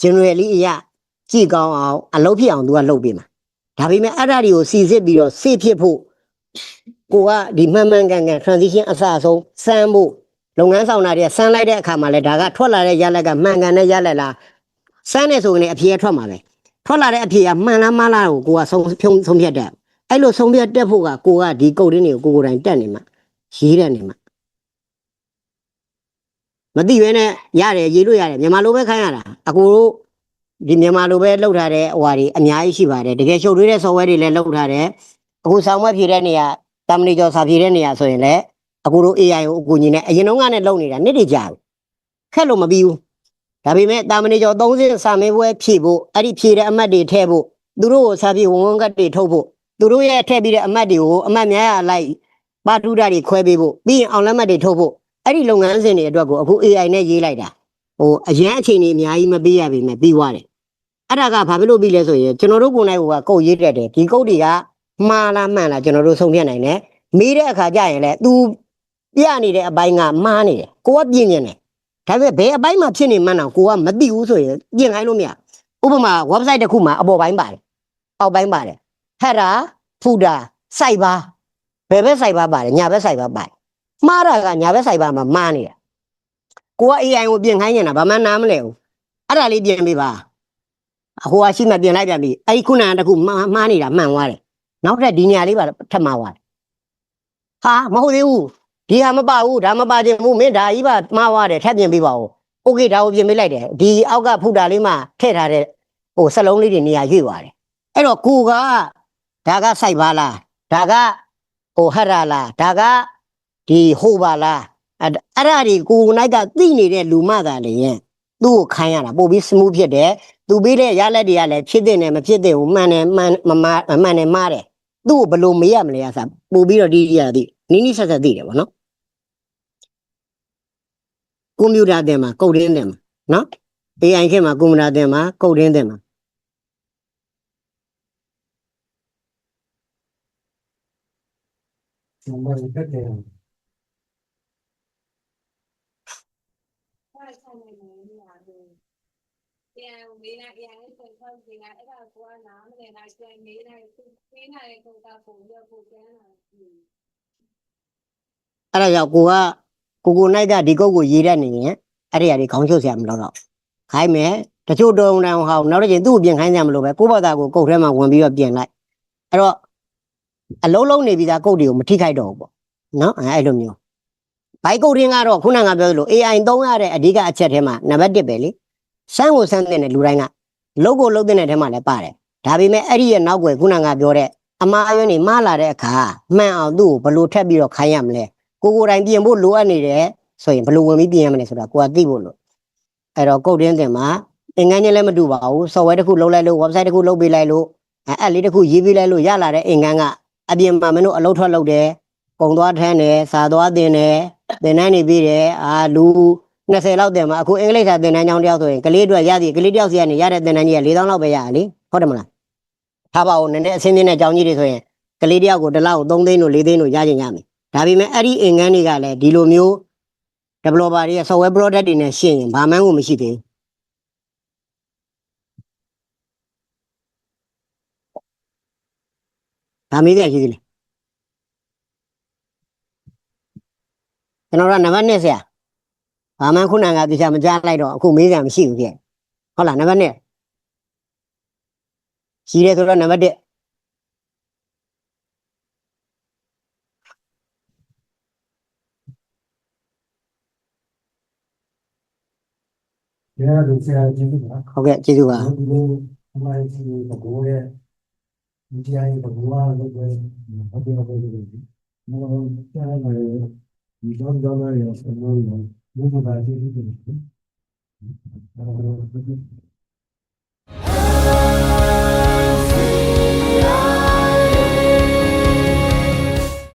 generally အရကြည့်ကောင်းအောင်အလုပ်ဖြစ်အောင်သူကလုပ်ပေးမှာဒါပေမဲ့အဲ့ဒါတွေကိုစီစစ်ပြီးတော့စေဖြစ်ဖို့ကိုကဒီမှန်ကန် transition အစအဆုံးစမ်းဖို့လုပ်ငန်းဆောင်တာတွေဆန်းလိုက်တဲ့အခါမှာလဲဒါကထွက်လာတဲ့ရလက်ကမှန်ကန်တဲ့ရလက်လားစမ်းနေဆိုရင်အဖြေထွက်မှာပဲထွက်လာတဲ့အဖြေကမှန်လားမှားလားကိုကဆုံးဖြတ်တဲ့အဲ့လိုဆုံးဖြတ်တက်ဖို့ကကိုကဒီကုတ်ရင်းတွေကိုကိုယ်တိုင်တက်နေမှာရေးတဲ့နေမှာမသိရဲနဲ့ရတယ်ရေးလို့ရတယ်မြန်မာလိုပဲခိုင်းရတာအကိုတို့ဒီမြန်မာလိုပဲလောက်ထားတဲ့ဟိုဟာတွေအများကြီးရှိပါတယ်တကယ်ရှုပ်ထွေးတဲ့ software တွေလည်းလောက်ထားတယ်အခုဆောင်းမဖြည့်တဲ့နေရာတာမဏိကျော်စာဖြည့်တဲ့နေရာဆိုရင်လည်းအခုတို့ AI ကိုအကူညီနဲ့အရင်တော့ကနဲ့လုပ်နေတာနှစ်တွေကြာပြီခက်လို့မပြီးဘူးဒါပေမဲ့တာမဏိကျော်30စာမေးပွဲဖြည့်ဖို့အဲ့ဒီဖြည့်တဲ့အမှတ်တွေထည့်ဖို့သူတို့ကိုစာဖြည့်ဝန်ကတ်တွေထုတ်ဖို့သူတို့ရဲ့ထည့်ပြီးတဲ့အမှတ်တွေကိုအမှတ်များရလိုက်ပါထုဒတွေခွဲပေးဖို့ပြီးရင်အောင်လက်မှတ်တွေထုတ်ဖို့အဲ့ဒီလုပ်ငန်းစဉ်တွေအတွက်ကိုအခု AI နဲ့ရေးလိုက်တာအရန်အချိန်တွေအများကြီးမပေးရပေမဲ့ပြီးသွားတယ်အဲ့ဒါကဘာဖြစ်လို့ပြီးလဲဆိုရင်ကျွန်တော်တို့ကိုယ်နိုင်ကကုတ်ရေးတတ်တယ်ဒီကုတ်တွေကမှားလားမှန်လားကျွန်တော်တို့ဆုံးဖြတ်နိုင်တယ်မေးတဲ့အခါကျရင်လည်း तू ပြနေတဲ့အပိုင်းကမှားနေတယ်ကိုကပြင်နေတယ်ဒါပေမဲ့ဘယ်အပိုင်းမှာဖြစ်နေမှန်းတော့ကိုကမသိဘူးဆိုရင်ပြင်ခိုင်းလို့မရဥပမာ website တစ်ခုမှာအပေါ်ပိုင်းပါတယ်အောက်ပိုင်းပါတယ် header footer sidebar ဘယ်ဘက် sidebar ပါတယ်ညာဘက် sidebar ပါတယ်မှားတာကညာဘက် sidebar မှာမှားနေတယ်ကိုက AI ကိုပြင်ခိုင်းနေတာဘာမှနားမလဲဘူးအဲ့ဒါလေးပြင်ပေးပါဟိုကရှိမှပြင်လိုက်ပြန်ပြီအဲ့ဒီခုနကတခုမှားနေတာမှန်သွားတယ်နောက်ထပ်ဒီနေရာလေးပါထပ်မှားသွားတယ်ဟာမဟုတ်သေးဘူးဒီဟာမပါဘူးဒါမပါခြင်းဘူးမင်းဒါကြီးပါမှားသွားတယ်ထပ်ပြင်ပေးပါဦးโอเคဒါကိုပြင်ပေးလိုက်တယ်ဒီအောက်ကဖုတာလေးမှာထည့်ထားတဲ့စက်လုံးလေးတွေနေရာရွေ့သွားတယ်အဲ့တော့ကိုကဒါကစိုက်ပါလားဒါကဟက်ရာလားဒါကဒီဟိုပါလားအဲ့ဒါတွေကိုနိုင်ကသိနေတဲ့လူမှသာလေရင်သူ့ကိုခိုင်းရတာပို့ပြီး smooth ဖြစ်တယ်သူပေးတဲ့ရလက်တွေကလည်းဖြစ်တဲ့နဲ့မဖြစ်တဲ့ဘူးမှန်တယ်မှန်တယ်မှားတယ်သူ့ကိုဘယ်လိုမေးရမလဲအစားပို့ပြီးတော့ဒီရသည်နီးနီးဆက်ဆက်သိတယ်ဗောနော်ကွန်ပျူတာတင်မှာကုတ်ရင်းတင်မှာနော် AI ခေတ်မှာကွန်ပျူတာတင်မှာကုတ်ရင်းတင်မှာဘာလို့တက်တယ် ပြန်မေးလိုက်ပြန်ဆိုတော့ဒီကအဲ့ဒါကိုကနားမလည်လိုက်ပြန်မေးလိုက်သူပေးနိုင်တဲ့ကိုကပုံရကိုကျန်းလာ အဲ့ဒါကြောင့်ကိုနိုင်ကဒီကုတ်ကိုရေးတတ်နေရင်အဲ့ဒီအရာတွေခေါင်းချုပ်စရာမလိုတော့ခိုင်းမယ်တချို့တုံးတန်းဟောနောက်တစ်ချိန်သူ့ကိုပြင်ခိုင်းစရာမလိုပဲကိုယ့်ဘာသာကိုကုတ်ထဲမှာဝင်ပြီးတော့ပြင်လိုက်အဲ့တော့အလုံးလုံးနေပြီးသားကုတ်တွေကိုမထိခိုက်တော့ဘူးပေါ့နော်အဲ့လိုမျိုးဘိုက်ကုတ်ရင်းကတော့ခုနကပြောသလို AI သုံးရတဲ့အဓိကအချက်ထဲမှာနံပါတ်1ပဲလေစမ်းကိုစမ်းတဲ့လူတိုင်းကလုတ်ကိုလုတ်တဲ့ထဲမှာလည်းပါတယ်ဒါပေမဲ့အဲ့ဒီရဲ့နောက်ွယ်ခုနကပြောတဲ့အမှားအယွင်းတွေမှားလာတဲ့အခါမှန်အောင်သူ့ကိုဘလို့ထက်ပြီးတော့ခိုင်းရမလဲကိုယ်တိုင်ပြင်ဖို့လိုအပ်နေတယ်ဆိုရင်ဘလို့ဝင်ပြီးပြင်ရမလဲဆိုတာကိုကသိဖို့လို့အဲ့တော့ကုတ်တင်းတင်မှာသင်္ကန်းချင်းလည်းမတူပါဘူး software တစ်ခုလုပ်လိုက်လို့ website တစ်ခုလုပ်ပေးလိုက်လို့အဲ့လေးတစ်ခုရေးပေးလိုက်လို့ရလာတဲ့အင်္ဂန်းကအပြင်မှာမင်းတို့အလုပ်ထွက်လုပ်တယ်ပုံသွားထမ်းတယ်စာသွားတင်တယ်သင်တန်းနေပြီးတယ်လူ20လောက်တင်မှာအခုအင်္ဂလိပ်စာသင်တန်းကျောင်းတယောက်ဆိုရင်ကလေးအတွက်ရသည်ကလေးတယောက်စီကနေရတဲ့သင်တန်းကြီးက4000လောက်ပဲရရလေဟုတ်တယ်မလားထားပါဦးနည်းနည်းအဆင်းသင်းတဲ့ကျောင်းကြီးတွေဆိုရင်ကလေးတယောက်ကိုတစ်လောက်3သိန်းတို့4သိန်းတို့ရချင်ရမယ်ဒါပေမဲ့အဲ့ဒီအင်္ဂန်းတွေကလည်းဒီလိုမျိုး developer တွေရဲ့ software product တွေနဲ့ရှင်းရင်ဘာမှန်းကိုမရှိသေးဘူးဒါမေးပြရှိသေးလေကျွန်တော်ကနံပါတ်1ဆရာဘာမှန်းခုနကတရားမကြားလိုက်တော့အခုမေးစရာမရှိဘူးပြဟုတ်လားနံပါတ်1ရှိတယ်ဆိုတော့နံပါတ်1 ဒီကတော့ဆရာကြီးက ဟုတ်ကဲ့ကျေးဇူးပါ ဒီလိုအမိုင်းကြီးဘကိုးရဲ့ဒီတိုင်းဘကိုးကလည်းဟုတ်တယ်ဟုတ်တယ်နော်ဆရာလည်းဒီတော့တော့ရအောင်ဆက်လို့ဘုရားကြီးဒီလိုအဲ့တော့